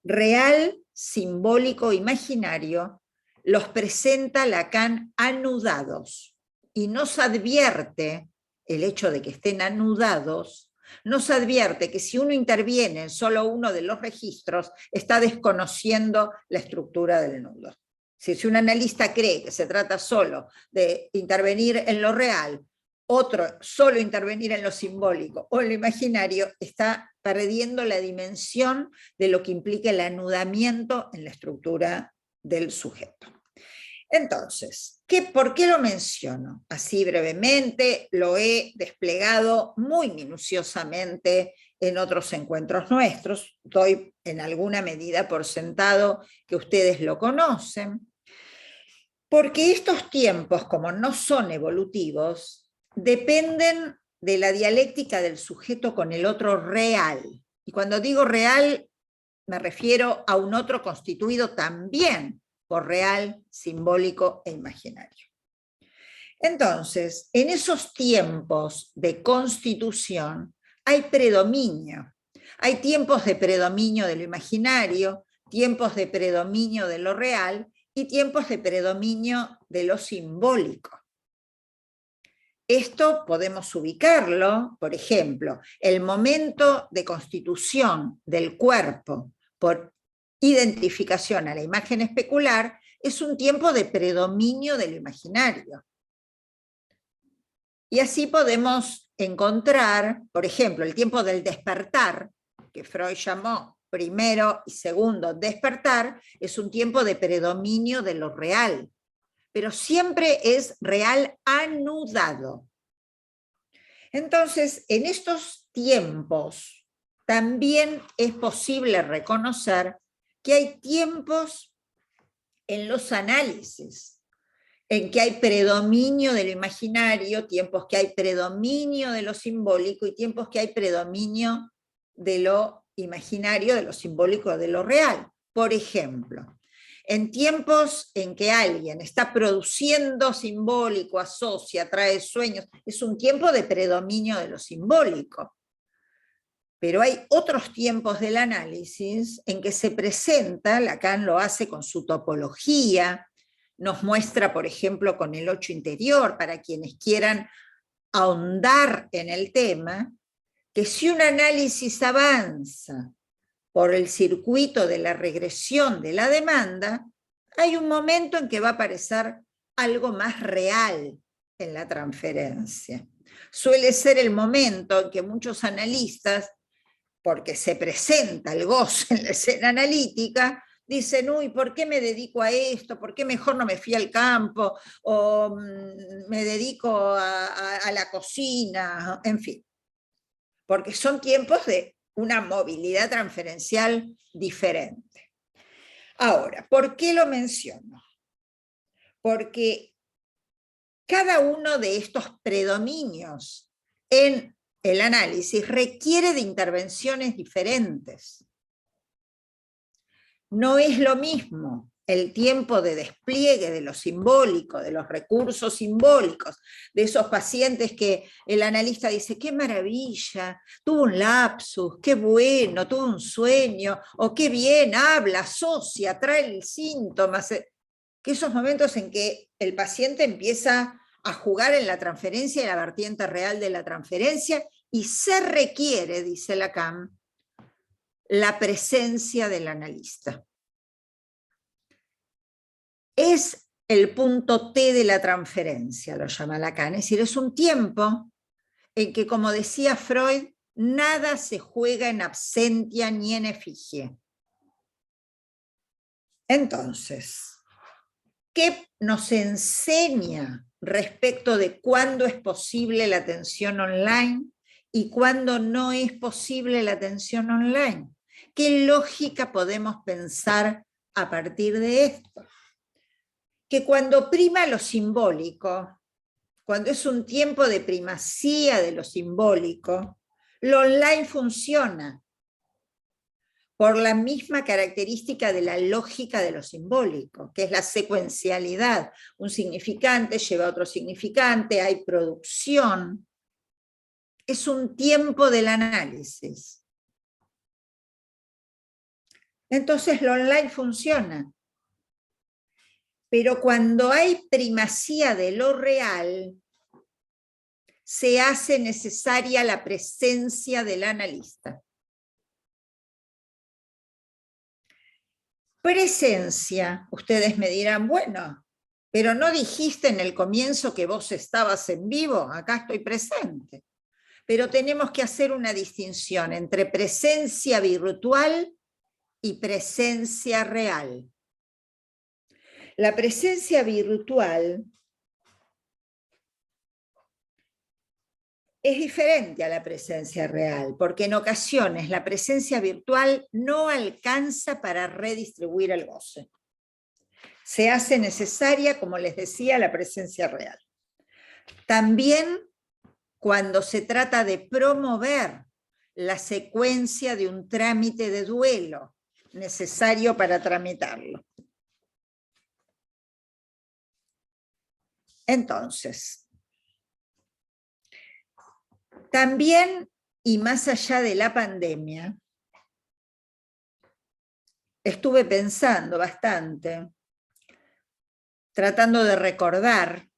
Real, simbólico, imaginario los presenta Lacan anudados y nos advierte el hecho de que estén anudados, nos advierte que si uno interviene en solo uno de los registros, está desconociendo la estructura del nudo. Si un analista cree que se trata solo de intervenir en lo real, otro solo intervenir en lo simbólico o en lo imaginario, está perdiendo la dimensión de lo que implica el anudamiento en la estructura del sujeto. Entonces, ¿por qué lo menciono? Así brevemente, lo he desplegado muy minuciosamente en otros encuentros nuestros, doy en alguna medida por sentado que ustedes lo conocen, porque estos tiempos, como no son evolutivos, dependen de la dialéctica del sujeto con el otro real. Y cuando digo real, me refiero a un otro constituido también por real, simbólico e imaginario. Entonces, en esos tiempos de constitución hay predominio. Hay tiempos de predominio de lo imaginario, tiempos de predominio de lo real y tiempos de predominio de lo simbólico. Esto podemos ubicarlo, por ejemplo, el momento de constitución del cuerpo por identificación a la imagen especular es un tiempo de predominio del imaginario. Y así podemos encontrar, por ejemplo, el tiempo del despertar, que Freud llamó primero y segundo despertar, es un tiempo de predominio de lo real, pero siempre es real anudado. Entonces, en estos tiempos también es posible reconocer que hay tiempos en los análisis, en que hay predominio de lo imaginario, tiempos que hay predominio de lo simbólico y tiempos que hay predominio de lo imaginario, de lo simbólico, de lo real. Por ejemplo, en tiempos en que alguien está produciendo simbólico, asocia, trae sueños, es un tiempo de predominio de lo simbólico. Pero hay otros tiempos del análisis en que se presenta, Lacan lo hace con su topología, nos muestra, por ejemplo, con el 8 interior, para quienes quieran ahondar en el tema, que si un análisis avanza por el circuito de la regresión de la demanda, hay un momento en que va a aparecer algo más real en la transferencia. Suele ser el momento en que muchos analistas, porque se presenta el goce en la escena analítica, dicen, uy, ¿por qué me dedico a esto? ¿Por qué mejor no me fui al campo? ¿O me dedico a la cocina? En fin, porque son tiempos de una movilidad transferencial diferente. Ahora, ¿por qué lo menciono? Porque cada uno de estos predominios en el análisis requiere de intervenciones diferentes. No es lo mismo el tiempo de despliegue de lo simbólico, de los recursos simbólicos, de esos pacientes que el analista dice, qué maravilla, tuvo un lapsus, qué bueno, tuvo un sueño, o qué bien, habla, asocia, trae el síntoma, que esos momentos en que el paciente empieza a jugar en la transferencia y la vertiente real de la transferencia, y se requiere, dice Lacan, la presencia del analista. Es el punto T de la transferencia, lo llama Lacan, es decir, es un tiempo en que, como decía Freud, nada se juega en absentia ni en efigie. Entonces, ¿qué nos enseña respecto de cuándo es posible la atención online y cuándo no es posible la atención online? ¿Qué lógica podemos pensar a partir de esto? Que cuando prima lo simbólico, cuando es un tiempo de primacía de lo simbólico, lo online funciona por la misma característica de la lógica de lo simbólico, que es la secuencialidad. Un significante lleva a otro significante, hay producción. Es un tiempo del análisis. Entonces lo online funciona. Pero cuando hay primacía de lo real, se hace necesaria la presencia del analista. Presencia, ustedes me dirán, bueno, pero no dijiste en el comienzo que vos estabas en vivo, acá estoy presente. Pero tenemos que hacer una distinción entre presencia virtual y presencia real. La presencia virtual es diferente a la presencia real, porque en ocasiones la presencia virtual no alcanza para redistribuir el goce. Se hace necesaria, como les decía, la presencia real. También cuando se trata de promover la secuencia de un trámite de duelo necesario para tramitarlo. Entonces, también, y más allá de la pandemia, estuve pensando bastante, tratando de recordar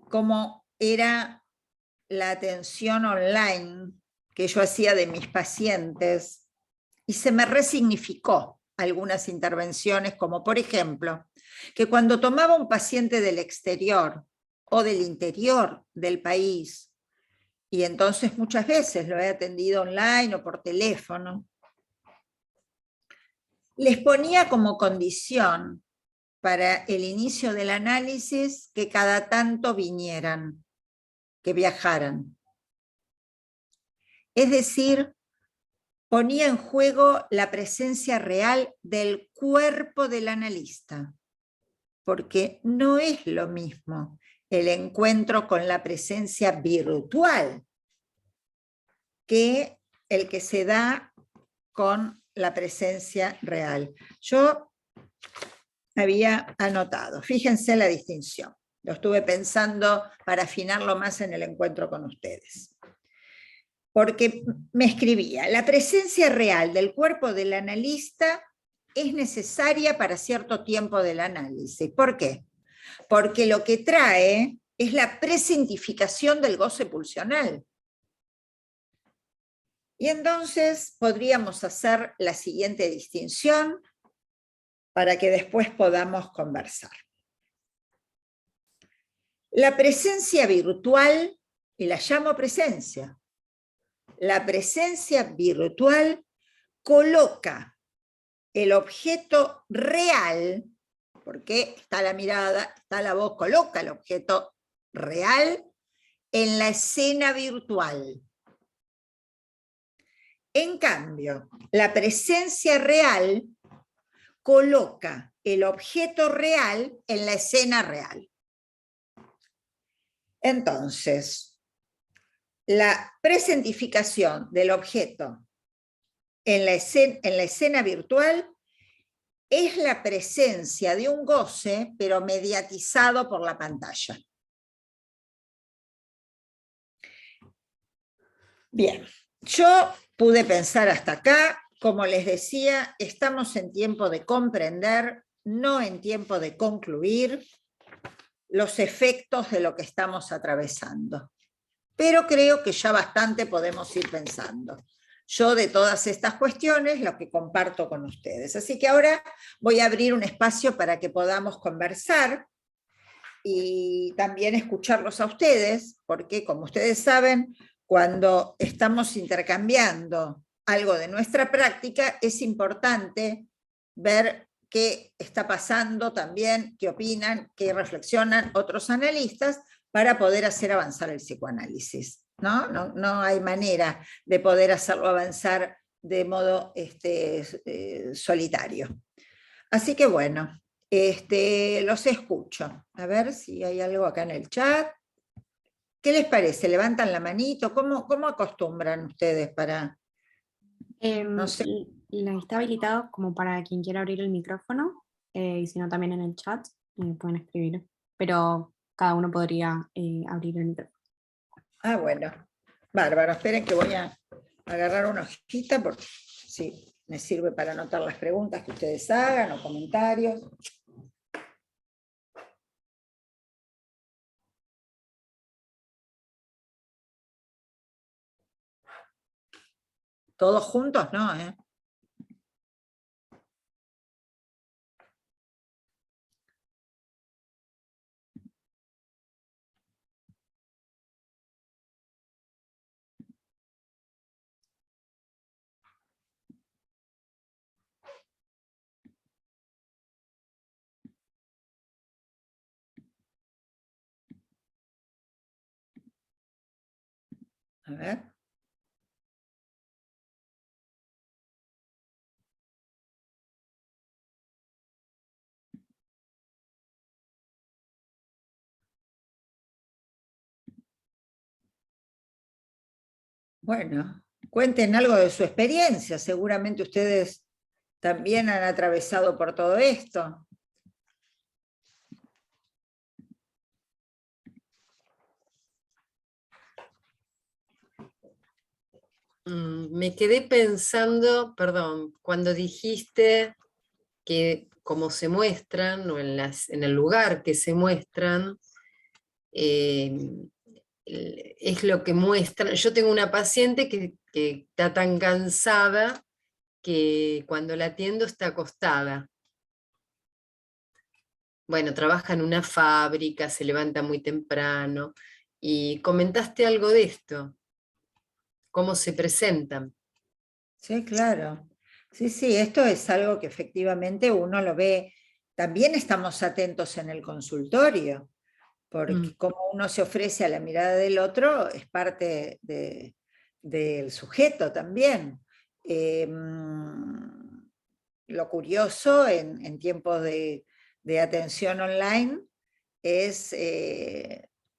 cómo era la atención online que yo hacía de mis pacientes, y se me resignificó algunas intervenciones, como por ejemplo, que cuando tomaba un paciente del exterior o del interior del país, y entonces muchas veces lo he atendido online o por teléfono, les ponía como condición para el inicio del análisis que cada tanto vinieran, que viajaran. Es decir, ponía en juego la presencia real del cuerpo del analista, porque no es lo mismo el encuentro con la presencia virtual que el que se da con la presencia real. Yo había anotado, fíjense la distinción, lo estuve pensando para afinarlo más en el encuentro con ustedes. Porque me escribía, la presencia real del cuerpo del analista es necesaria para cierto tiempo del análisis. ¿Por qué? Porque lo que trae es la presentificación del goce pulsional. Y entonces podríamos hacer la siguiente distinción para que después podamos conversar. La presencia virtual, y la llamo presencia, la presencia virtual coloca el objeto real, porque está la mirada, está la voz, coloca el objeto real en la escena virtual. En cambio, la presencia real coloca el objeto real en la escena real. Entonces, la presentificación del objeto en la escena virtual es la presencia de un goce, pero mediatizado por la pantalla. Bien, yo pude pensar hasta acá. Como les decía, estamos en tiempo de comprender no en tiempo de concluir los efectos de lo que estamos atravesando. Pero creo que ya bastante podemos ir pensando. Yo de todas estas cuestiones lo que comparto con ustedes. Así que ahora voy a abrir un espacio para que podamos conversar y también escucharlos a ustedes, porque como ustedes saben, cuando estamos intercambiando algo de nuestra práctica, es importante ver qué está pasando también, qué opinan, qué reflexionan otros analistas, para poder hacer avanzar el psicoanálisis. No hay manera de poder hacerlo avanzar de modo solitario. Así que bueno, los escucho. A ver si hay algo acá en el chat. ¿Qué les parece? ¿Levantan la manito? ¿Cómo acostumbran ustedes para...? No sé. Está habilitado como para quien quiera abrir el micrófono, y si no también en el chat pueden escribir, pero cada uno podría abrir el micrófono. Ah, bueno. Bárbaro, esperen que voy a agarrar una hojita porque sí, me sirve para anotar las preguntas que ustedes hagan o comentarios. Todos juntos, no, ¿eh? A ver. Bueno, cuenten algo de su experiencia. Seguramente ustedes también han atravesado por todo esto. Me quedé pensando, perdón, cuando dijiste que como se muestran, o en el lugar que se muestran, es lo que muestran. Yo tengo una paciente que está tan cansada que cuando la atiendo está acostada. Bueno, trabaja en una fábrica, se levanta muy temprano, y comentaste algo de esto, cómo se presentan. Sí, claro. Sí, esto es algo que efectivamente uno lo ve. También estamos atentos en el consultorio, porque como uno se ofrece a la mirada del otro es parte del sujeto también. Lo curioso en tiempos de atención online es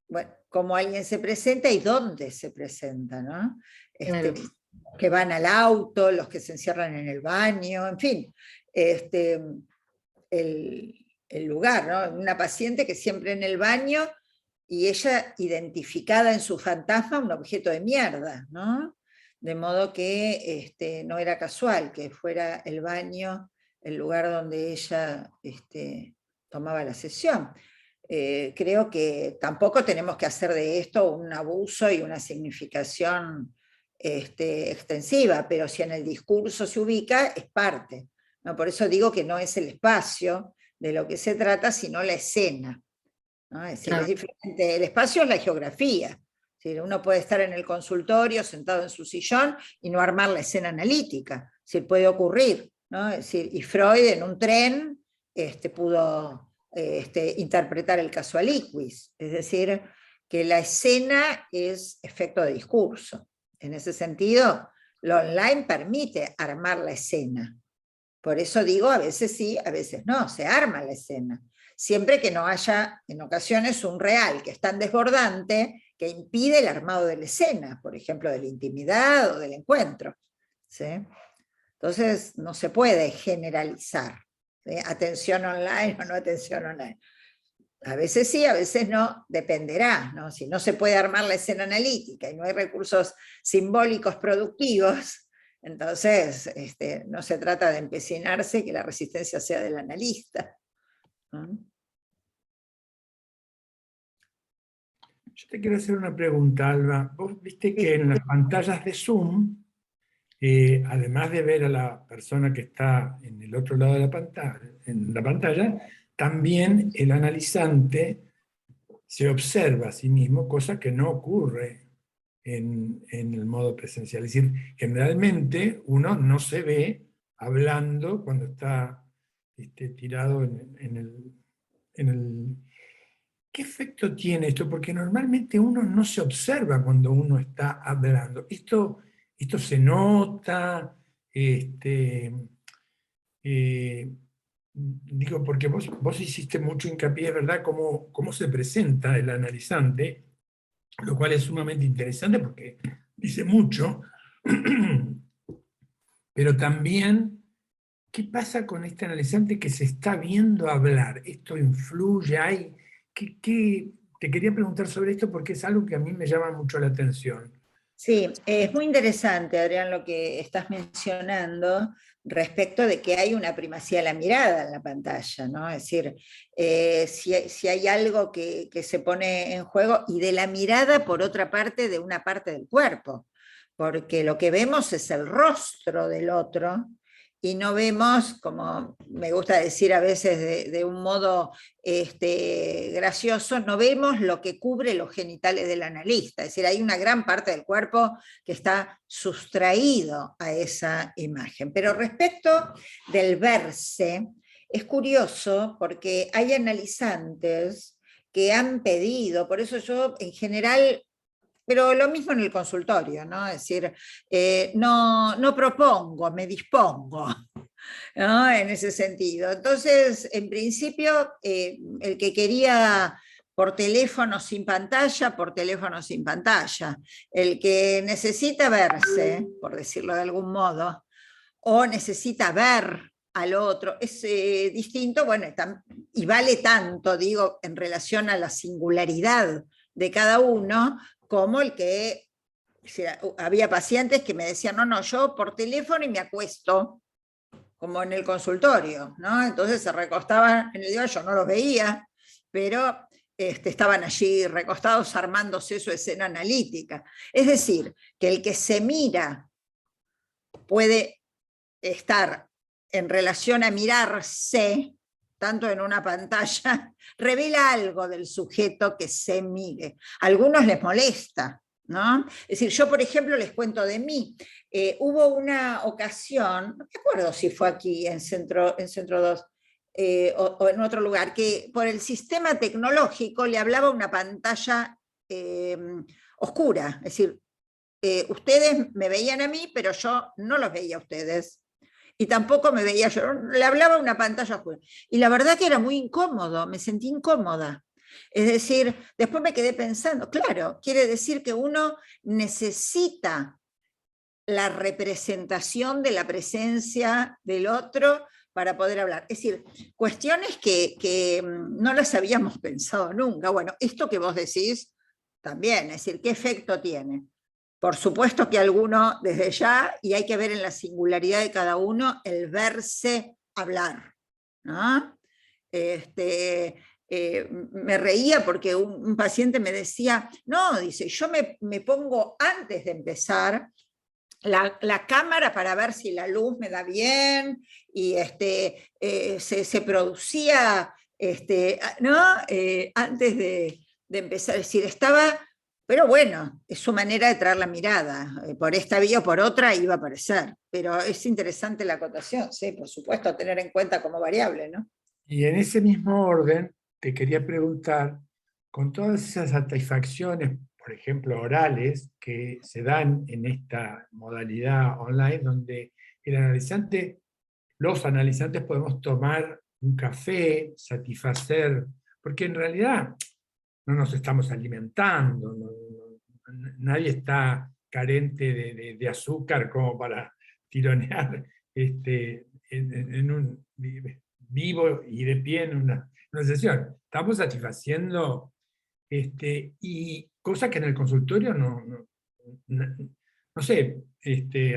bueno, cómo alguien se presenta y dónde se presenta, ¿no? Claro. Que van al auto, los que se encierran en el baño, en fin, el lugar, ¿no? Una paciente que siempre en el baño y ella identificada en su fantasma un objeto de mierda, ¿no? De modo que no era casual que fuera el baño el lugar donde ella tomaba la sesión. Creo que tampoco tenemos que hacer de esto un abuso y una significación extensiva, pero si en el discurso se ubica, es parte, ¿no? Por eso digo que no es el espacio de lo que se trata, sino la escena, ¿no? Es decir, Claro. es diferente. El espacio es la geografía. Es decir, uno puede estar en el consultorio sentado en su sillón y no armar la escena analítica. Es decir, puede ocurrir, ¿no? Es decir, y Freud en un tren pudo interpretar el caso aliquis. Es decir, que la escena es efecto de discurso. En ese sentido, lo online permite armar la escena. Por eso digo, a veces sí, a veces no, se arma la escena. Siempre que no haya, en ocasiones, un real que es tan desbordante que impide el armado de la escena, por ejemplo, de la intimidad o del encuentro. ¿Sí? Entonces, no se puede generalizar. ¿Sí? Atención online o no atención online. A veces sí, a veces no, dependerá, ¿no? Si no se puede armar la escena analítica y no hay recursos simbólicos productivos, Entonces, no se trata de empecinarse que la resistencia sea del analista, ¿no? Yo te quiero hacer una pregunta, Alba. Vos viste que en las pantallas de Zoom, además de ver a la persona que está en el otro lado de la pantalla, también el analizante se observa a sí mismo, cosa que no ocurre en el modo presencial. Es decir, generalmente uno no se ve hablando cuando está tirado en el... ¿Qué efecto tiene esto? Porque normalmente uno no se observa cuando uno está hablando. Esto se nota, digo, porque vos hiciste mucho hincapié, ¿verdad?, cómo se presenta el analizante, lo cual es sumamente interesante porque dice mucho, pero también, ¿qué pasa con este analizante que se está viendo hablar? ¿Esto influye? Te quería preguntar sobre esto porque es algo que a mí me llama mucho la atención. Sí, es muy interesante, Adrián, lo que estás mencionando respecto de que hay una primacía de la mirada en la pantalla, ¿no? Es decir, si hay algo que se pone en juego, y de la mirada, por otra parte, de una parte del cuerpo, porque lo que vemos es el rostro del otro, y no vemos, como me gusta decir a veces de un modo gracioso, no vemos lo que cubre los genitales del analista. Es decir, hay una gran parte del cuerpo que está sustraído a esa imagen. Pero respecto del verse, es curioso porque hay analizantes que han pedido, por eso yo en general, pero lo mismo en el consultorio, ¿no? Es decir, no propongo, me dispongo, ¿no? En ese sentido. Entonces, en principio, el que quería por teléfono sin pantalla, por teléfono sin pantalla. El que necesita verse, por decirlo de algún modo, o necesita ver al otro, es distinto, bueno, y vale tanto, digo, en relación a la singularidad de cada uno, como el que, o sea, había pacientes que me decían, no, yo por teléfono y me acuesto, como en el consultorio, ¿no? Entonces se recostaban en el diario, yo no los veía, pero estaban allí recostados armándose su escena analítica. Es decir, que el que se mira puede estar en relación a mirarse, tanto en una pantalla, revela algo del sujeto que se mire. A algunos les molesta, ¿no? Es decir, yo por ejemplo les cuento de mí. Hubo una ocasión, no me acuerdo si fue aquí en Centro 2 o en otro lugar, que por el sistema tecnológico le hablaba una pantalla oscura, es decir, ustedes me veían a mí, pero yo no los veía a ustedes. Y tampoco me veía yo, le hablaba una pantalla oscura. Y la verdad que era muy incómodo, me sentí incómoda. Es decir, después me quedé pensando, claro, quiere decir que uno necesita la representación de la presencia del otro para poder hablar. Es decir, cuestiones que no las habíamos pensado nunca. Bueno, esto que vos decís también, es decir, ¿qué efecto tiene? Por supuesto que alguno desde ya, y hay que ver en la singularidad de cada uno, el verse hablar, ¿no? Me reía porque un paciente me decía, no, dice, yo me pongo antes de empezar la cámara para ver si la luz me da bien, y se producía, ¿no? Antes de empezar, es decir, estaba... Pero bueno, es su manera de traer la mirada. Por esta vía o por otra iba a aparecer. Pero es interesante la acotación, sí, por supuesto, a tener en cuenta como variable, ¿no? Y en ese mismo orden, te quería preguntar, con todas esas satisfacciones, por ejemplo, orales, que se dan en esta modalidad online, donde los analizantes podemos tomar un café, satisfacer, porque en realidad no nos estamos alimentando, nadie está carente de azúcar como para tironear en un vivo y de pie en una sesión. Estamos satisfaciendo, y cosas que en el consultorio no sé,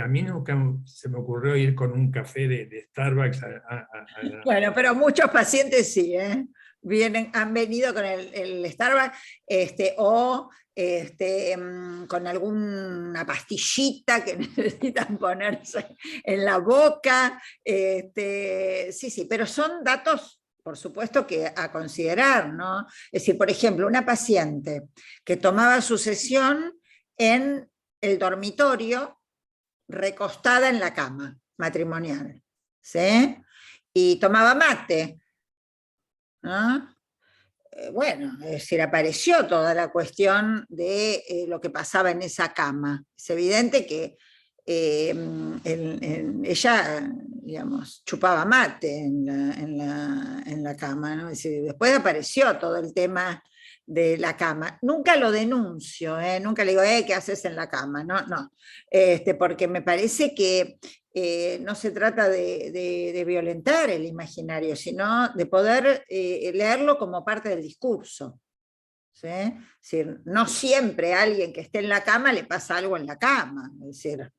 a mí nunca se me ocurrió ir con un café de Starbucks Bueno, pero muchos pacientes sí, ¿eh? Han venido con el Starbucks o con alguna pastillita que necesitan ponerse en la boca. Sí, sí, pero son datos, por supuesto, que a considerar, ¿no? Es decir, por ejemplo, una paciente que tomaba su sesión en el dormitorio recostada en la cama matrimonial, ¿sí? Y tomaba mate, ¿no? Bueno, es decir, apareció toda la cuestión de lo que pasaba en esa cama. Es evidente que ella, digamos, chupaba mate en la cama, ¿no? Es decir, después apareció todo el tema de la cama. Nunca lo denuncio, nunca le digo, ¿qué haces en la cama? No, no, porque me parece que no se trata de violentar el imaginario, sino de poder leerlo como parte del discurso. ¿Sí? Es decir, no siempre a alguien que esté en la cama le pasa algo en la cama. Es decir,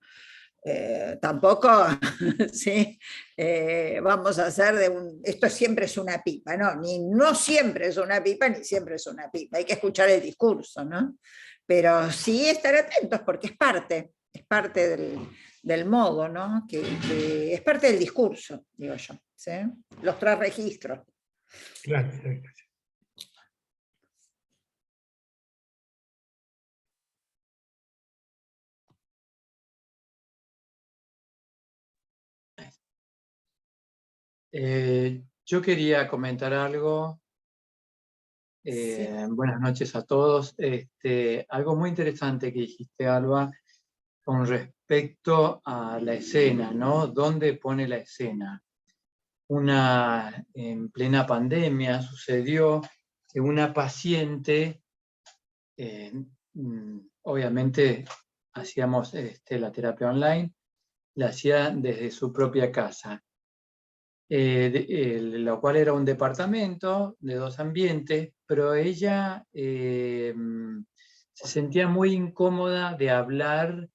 tampoco ¿sí? Vamos a hacer esto siempre es una pipa, ¿no? Ni no siempre es una pipa, ni siempre es una pipa. Hay que escuchar el discurso, ¿no? Pero sí estar atentos porque es parte del modo, ¿no? Que es parte del discurso, digo yo. ¿Sí? Los 3 registros. Gracias. Yo quería comentar algo. Sí. Buenas noches a todos. Algo muy interesante que dijiste, Alba, con respecto a la escena, ¿no? ¿Dónde pone la escena? En plena pandemia sucedió que una paciente, obviamente hacíamos la terapia online, la hacía desde su propia casa. Lo cual era un departamento de 2 ambientes, pero ella se sentía muy incómoda de hablar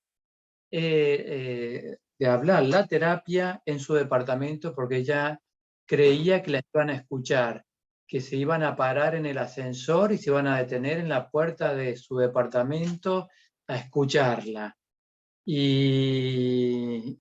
la terapia en su departamento porque ella creía que la iban a escuchar, que se iban a parar en el ascensor y se iban a detener en la puerta de su departamento a escucharla. Y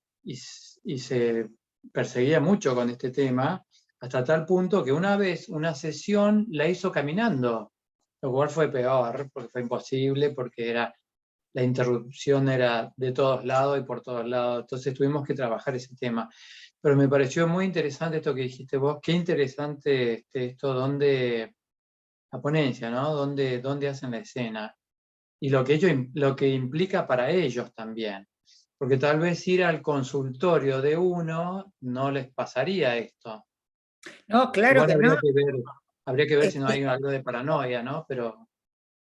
se perseguía mucho con este tema, hasta tal punto que una vez una sesión la hizo caminando, lo cual fue peor, porque fue imposible, porque la interrupción era de todos lados y por todos lados, entonces tuvimos que trabajar ese tema. Pero me pareció muy interesante esto que dijiste vos, qué interesante esto, la ponencia, ¿no? ¿Dónde hacen la escena? Y lo que implica para ellos también. Porque tal vez ir al consultorio de uno no les pasaría esto. No, claro Igual que no. habría que ver si no hay algo de paranoia, ¿no?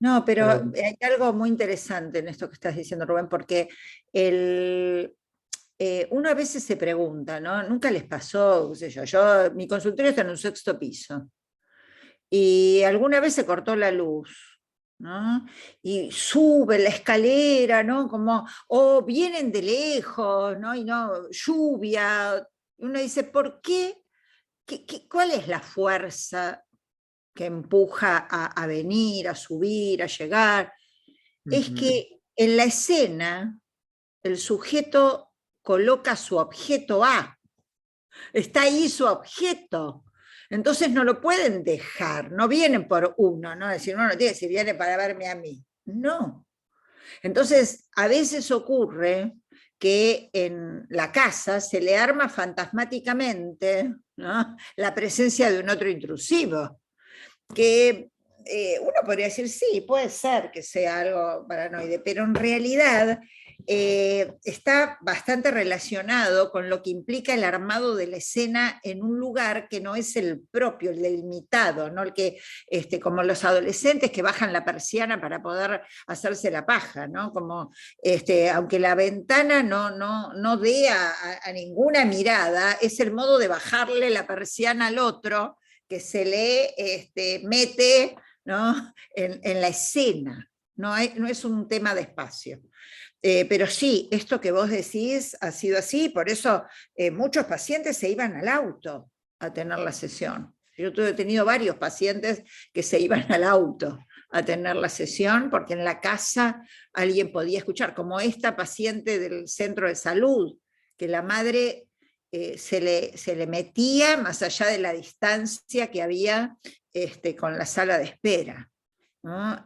No, pero pero hay algo muy interesante en esto que estás diciendo, Rubén, porque uno a veces se pregunta, ¿no? Nunca les pasó, qué sé mi consultorio está en un 6º piso, y alguna vez se cortó la luz, ¿no? Y sube la escalera, ¿no? Como, o vienen de lejos, ¿no? Y no, lluvia. Y uno dice, ¿por qué? ¿Cuál es la fuerza que empuja a venir, a subir, a llegar? Es que en la escena el sujeto coloca su objeto A, está ahí su objeto, entonces no lo pueden dejar, no vienen por uno, ¿no? Es decir, uno no tiene que decir, viene para verme a mí, no. Entonces, a veces ocurre que en la casa se le arma fantasmáticamente, ¿no?, la presencia de un otro intrusivo, que uno podría decir, sí, puede ser que sea algo paranoide, pero en realidad está bastante relacionado con lo que implica el armado de la escena en un lugar que no es el propio, el delimitado, ¿no? El que, como los adolescentes que bajan la persiana para poder hacerse la paja, ¿no? Como, aunque la ventana no dé a ninguna mirada, es el modo de bajarle la persiana al otro que se le mete, ¿no?, en la escena, no es un tema de espacio. Pero sí, esto que vos decís ha sido así, por eso muchos pacientes se iban al auto a tener la sesión. Yo he tenido varios pacientes que se iban al auto a tener la sesión, porque en la casa alguien podía escuchar, como esta paciente del centro de salud, que la madre se le metía más allá de la distancia que había con la sala de espera, ¿no?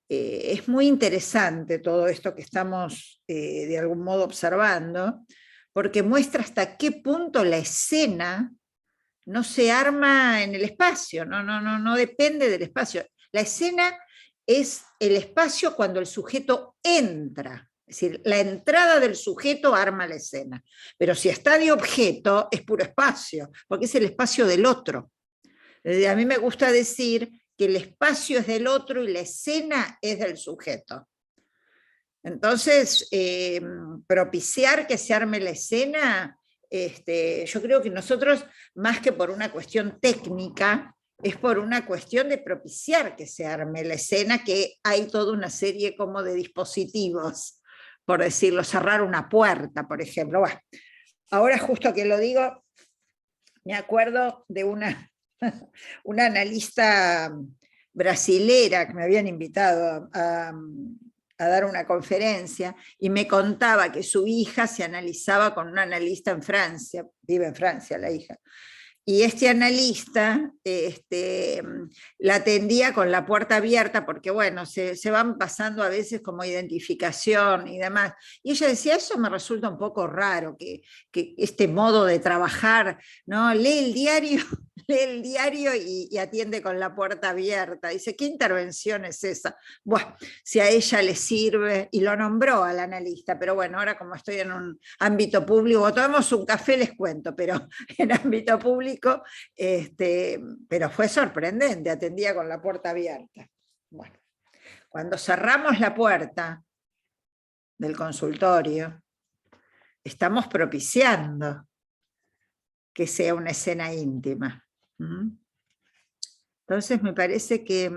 Es muy interesante todo esto que estamos de algún modo observando, porque muestra hasta qué punto la escena no se arma en el espacio, no depende del espacio. La escena es el espacio cuando el sujeto entra, es decir, la entrada del sujeto arma la escena, pero si está de objeto es puro espacio, porque es el espacio del otro. A mí me gusta decir que el espacio es del otro y la escena es del sujeto. Entonces, propiciar que se arme la escena, yo creo que nosotros, más que por una cuestión técnica, es por una cuestión de propiciar que se arme la escena, que hay toda una serie como de dispositivos, por decirlo, cerrar una puerta, por ejemplo. Bueno, ahora justo que lo digo, me acuerdo de una analista brasilera que me habían invitado a dar una conferencia y me contaba que su hija se analizaba con un analista en Francia, vive en Francia la hija, y este analista la atendía con la puerta abierta porque, bueno, se van pasando a veces como identificación y demás. Y ella decía, eso me resulta un poco raro, que este modo de trabajar, ¿no? Lee el diario y atiende con la puerta abierta. Dice, ¿qué intervención es esa? Bueno, si a ella le sirve, y lo nombró al analista, pero bueno, ahora como estoy en un ámbito público, tomemos un café, les cuento, pero en ámbito público, pero fue sorprendente, atendía con la puerta abierta. Bueno, cuando cerramos la puerta del consultorio, estamos propiciando que sea una escena íntima. Entonces me parece que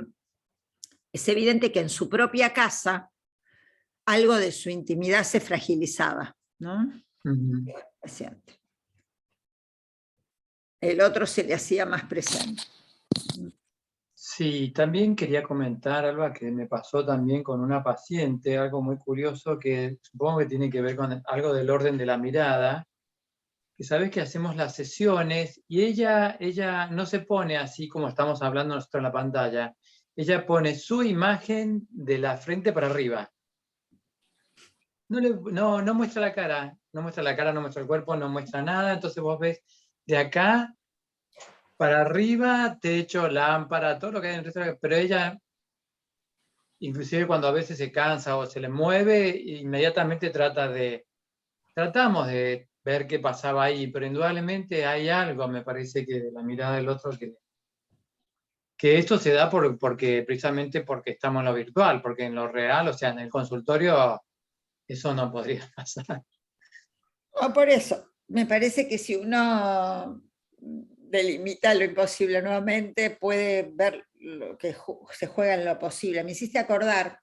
es evidente que en su propia casa algo de su intimidad se fragilizaba, ¿no? Paciente. El otro se le hacía más presente. Sí, también quería comentar algo que me pasó también con una paciente, algo muy curioso que supongo que tiene que ver con algo del orden de la mirada, que sabes que hacemos las sesiones y ella no se pone así como estamos hablando nosotros en la pantalla, ella pone su imagen de la frente para arriba. No muestra la cara, no muestra el cuerpo, no muestra nada, entonces vos ves de acá para arriba, techo, lámpara, todo lo que hay en el resto, pero ella, inclusive cuando a veces se cansa o se le mueve, inmediatamente tratamos de ver qué pasaba ahí, pero indudablemente hay algo, me parece, que de la mirada del otro que esto se da precisamente porque estamos en lo virtual, porque en lo real, o sea, en el consultorio, eso no podría pasar. No, por eso, me parece que si uno delimita lo imposible nuevamente, puede ver lo que se juega en lo posible. Me hiciste acordar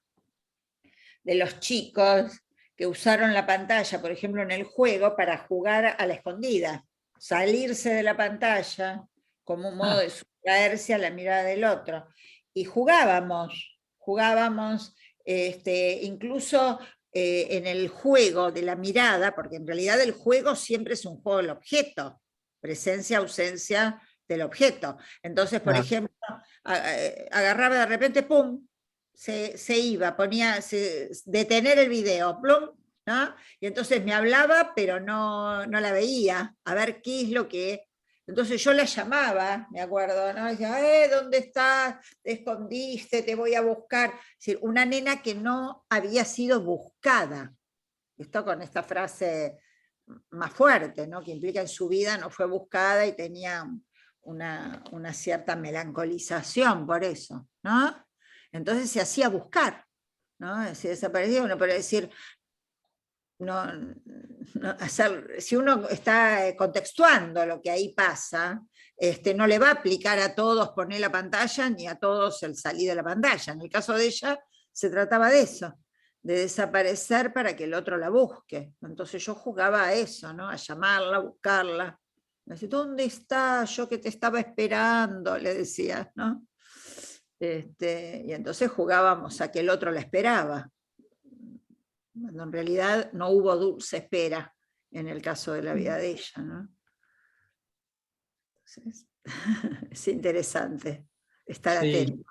de los chicos que usaron la pantalla, por ejemplo, en el juego, para jugar a la escondida, salirse de la pantalla como un modo de sustraerse a la mirada del otro. Y jugábamos, incluso en el juego de la mirada, porque en realidad el juego siempre es un juego del objeto, presencia, ausencia del objeto. Entonces, por ejemplo, agarraba de repente, ¡pum!, se iba, detener el video, plum, ¿no? Y entonces me hablaba, pero no la veía, a ver qué es lo que... Entonces yo la llamaba, me acuerdo, ¿no? Decía, ¿dónde estás? Te escondiste, te voy a buscar. Es decir, una nena que no había sido buscada. Esto con esta frase más fuerte, ¿no? Que implica en su vida no fue buscada y tenía una cierta melancolización por eso, ¿no? Entonces se hacía buscar, ¿no? Si desaparecía, uno puede decir, si uno está contextuando lo que ahí pasa, no le va a aplicar a todos poner la pantalla, ni a todos el salir de la pantalla. En el caso de ella, se trataba de eso, de desaparecer para que el otro la busque. Entonces yo jugaba a eso, ¿no? A llamarla, a buscarla. Me decía, ¿dónde está? Yo que te estaba esperando, le decía, ¿no? Y entonces jugábamos a que el otro la esperaba. Cuando en realidad no hubo dulce espera en el caso de la vida de ella, ¿no? Entonces, es interesante estar Sí. atentos.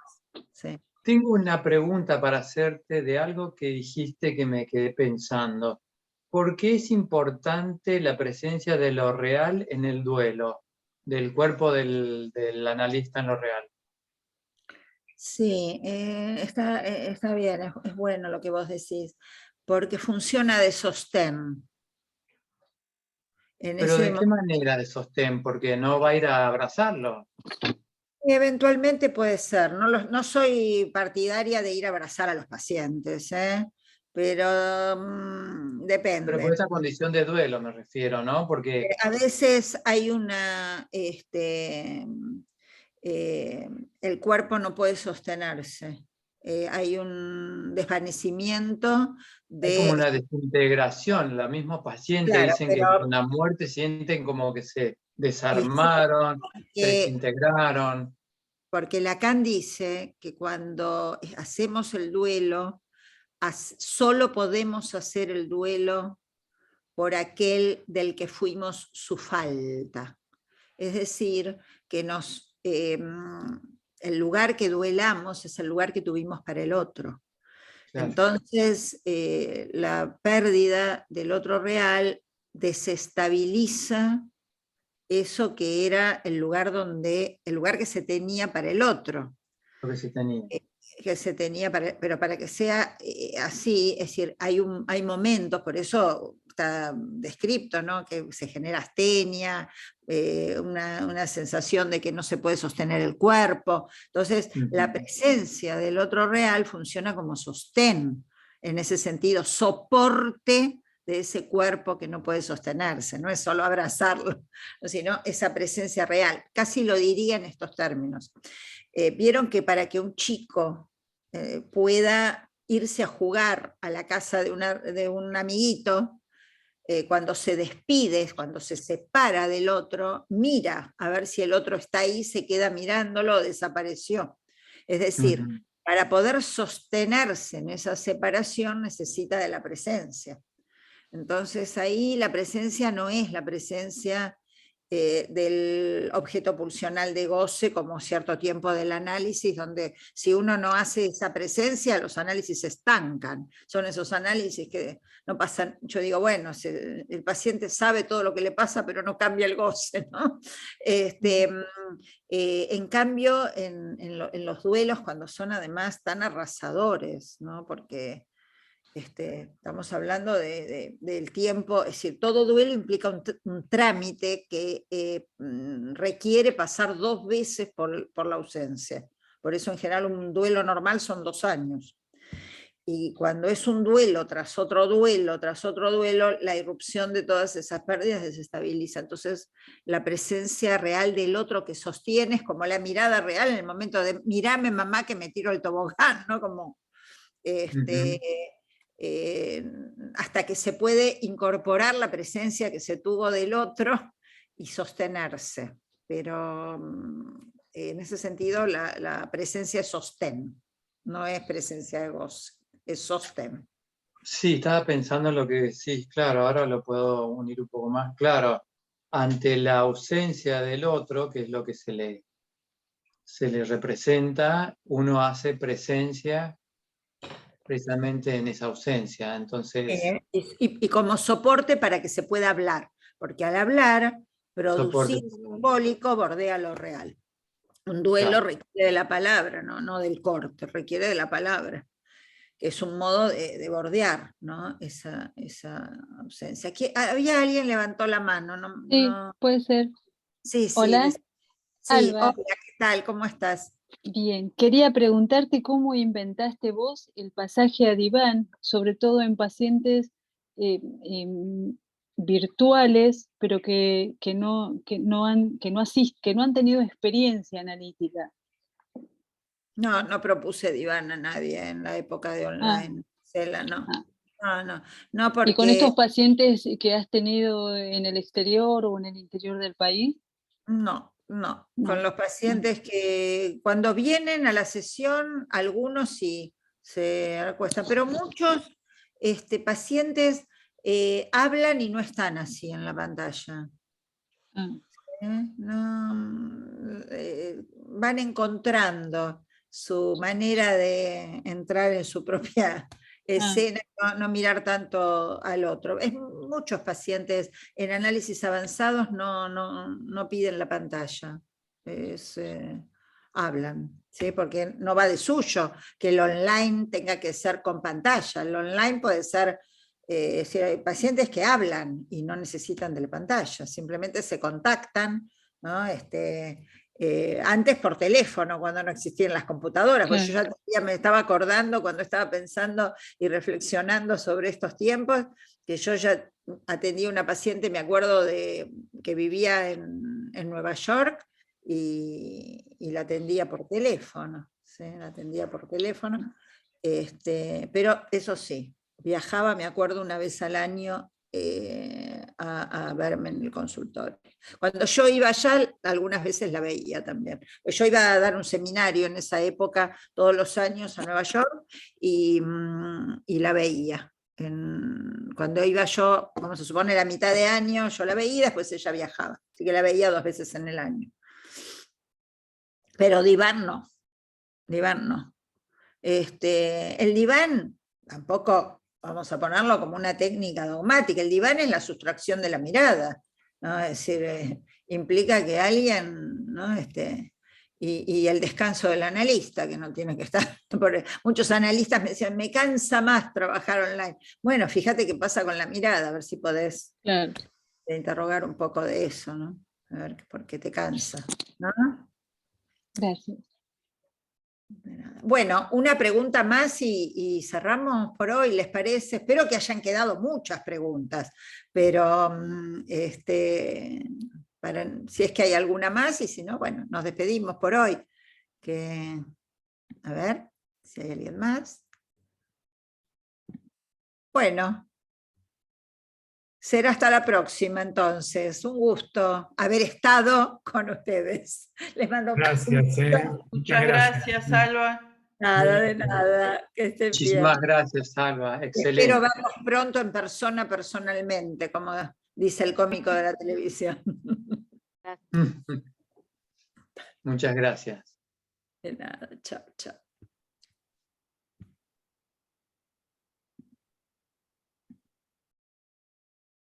Sí. Tengo una pregunta para hacerte de algo que dijiste que me quedé pensando. ¿Por qué es importante la presencia de lo real en el duelo, del cuerpo del analista en lo real? Sí, está bien, es bueno lo que vos decís, porque funciona de sostén. En Pero ese ¿de qué manera de sostén? Porque no va a ir a abrazarlo. Eventualmente puede ser, no soy partidaria de ir a abrazar a los pacientes, pero Pero por depende. esa condición de duelo me refiero, ¿no? Porque A veces hay el cuerpo no puede sostenerse, hay un desvanecimiento hay como de... una desintegración. Los mismos pacientes Claro, dicen que con pero la muerte sienten como que se sí, desarmaron, se porque desintegraron. porque Lacan dice que cuando hacemos el duelo, solo podemos hacer el duelo por aquel del que fuimos su falta. Es decir, que el lugar que duelamos es el lugar que tuvimos para el otro. Claro. Entonces, la pérdida del otro real desestabiliza eso que era el lugar que se tenía para el otro. Lo que se tenía. Que se tenía, pero para que sea así, es decir, hay momentos, por eso está descrito, ¿no? Que se genera astenia, una sensación de que no se puede sostener el cuerpo. Entonces, la presencia del otro real funciona como sostén, en ese sentido, soporte de ese cuerpo que no puede sostenerse, no es solo abrazarlo, sino esa presencia real. Casi lo diría en estos términos. Vieron que para que un chico pueda irse a jugar a la casa de un amiguito, cuando se despide, cuando se separa del otro, mira a ver si el otro está ahí, se queda mirándolo, desapareció. Es decir, para poder sostenerse en esa separación necesita de la presencia. Entonces ahí la presencia no es la presencia del objeto pulsional de goce como cierto tiempo del análisis, donde si uno no hace esa presencia, los análisis se estancan. Son esos análisis que no pasan, yo digo, bueno, el paciente sabe todo lo que le pasa, pero no cambia el goce, ¿no? En cambio, en los duelos, cuando son además tan arrasadores, ¿no? Porque estamos hablando del tiempo, es decir, todo duelo implica un trámite que requiere pasar 2 veces por la ausencia. Por eso en general un duelo normal son 2 años. Y cuando es un duelo tras otro duelo, tras otro duelo, la irrupción de todas esas pérdidas desestabiliza. Entonces la presencia real del otro que sostiene es como la mirada real en el momento de mirame mamá que me tiro el tobogán, ¿no? Como hasta que se puede incorporar la presencia que se tuvo del otro y sostenerse. Pero en ese sentido la presencia es sostén, no es presencia de goce, es sostén. Sí, estaba pensando en lo que decís, claro, ahora lo puedo unir un poco más. Claro, ante la ausencia del otro, que es lo que se le representa, uno hace presencia precisamente en esa ausencia. Entonces, Y como soporte para que se pueda hablar, porque al hablar, soporte. producir simbólico bordea lo real. Un duelo Claro. requiere de la palabra, no del corte, requiere de la palabra, que es un modo de bordear, ¿no? esa ausencia. Aquí, había alguien levantó la mano, ¿no? Sí, puede ser. Sí, Hola, sí, Alba. hola, ¿qué tal? ¿Cómo estás? Bien, quería preguntarte cómo inventaste vos el pasaje a diván, sobre todo en pacientes virtuales, pero que no han tenido experiencia analítica. No propuse diván a nadie en la época de online. Gisela, no. Ah. No, ¿Y con estos porque pacientes que has tenido en el exterior o en el interior del país? no. Con No. los pacientes que cuando vienen a la sesión, algunos sí se acuestan, pero muchos pacientes hablan y no están así en la pantalla. Ah, Van encontrando su manera de entrar en su propia escena, no mirar tanto al otro. Muchos pacientes en análisis avanzados no piden la pantalla, hablan, ¿sí? Porque no va de suyo que el online tenga que ser con pantalla. El online puede ser, si hay pacientes que hablan y no necesitan de la pantalla, simplemente se contactan, ¿no? Antes por teléfono, cuando no existían las computadoras, pues yo ya me estaba acordando cuando estaba pensando y reflexionando sobre estos tiempos, que yo ya atendí a una paciente, me acuerdo que vivía en Nueva York y la atendía por teléfono, ¿sí? La atendía por teléfono, pero eso sí, viajaba, me acuerdo, una vez al año a verme en el consultorio. Cuando yo iba allá, algunas veces la veía también. Yo iba a dar un seminario en esa época, todos los años a Nueva York, y la veía. Cuando iba yo, vamos a suponer a mitad de año, yo la veía, después ella viajaba. Así que la veía 2 veces en el año. Pero diván no. Diván no. El diván tampoco vamos a ponerlo como una técnica dogmática. El diván es la sustracción de la mirada, ¿no? Es decir, implica que alguien, ¿no? Y el descanso del analista, que no tiene que estar. Muchos analistas me decían, me cansa más trabajar online. Bueno, fíjate qué pasa con la mirada, a ver si podés interrogar un poco de eso, ¿no? A ver por qué te cansa, ¿no? Gracias. Bueno, una pregunta más y cerramos por hoy, ¿les parece? Espero que hayan quedado muchas preguntas, pero si es que hay alguna más, y si no, bueno, nos despedimos por hoy. A ver, si hay alguien más. Bueno, será hasta la próxima entonces. Un gusto haber estado con ustedes. Les mando Gracias. Muchas gracias, Alba. Nada, de nada. Que estén bien. Muchísimas gracias, Alba. Excelente. Espero vernos pronto en persona, personalmente, como dice el cómico de la televisión. Muchas gracias. De nada, chao, chao.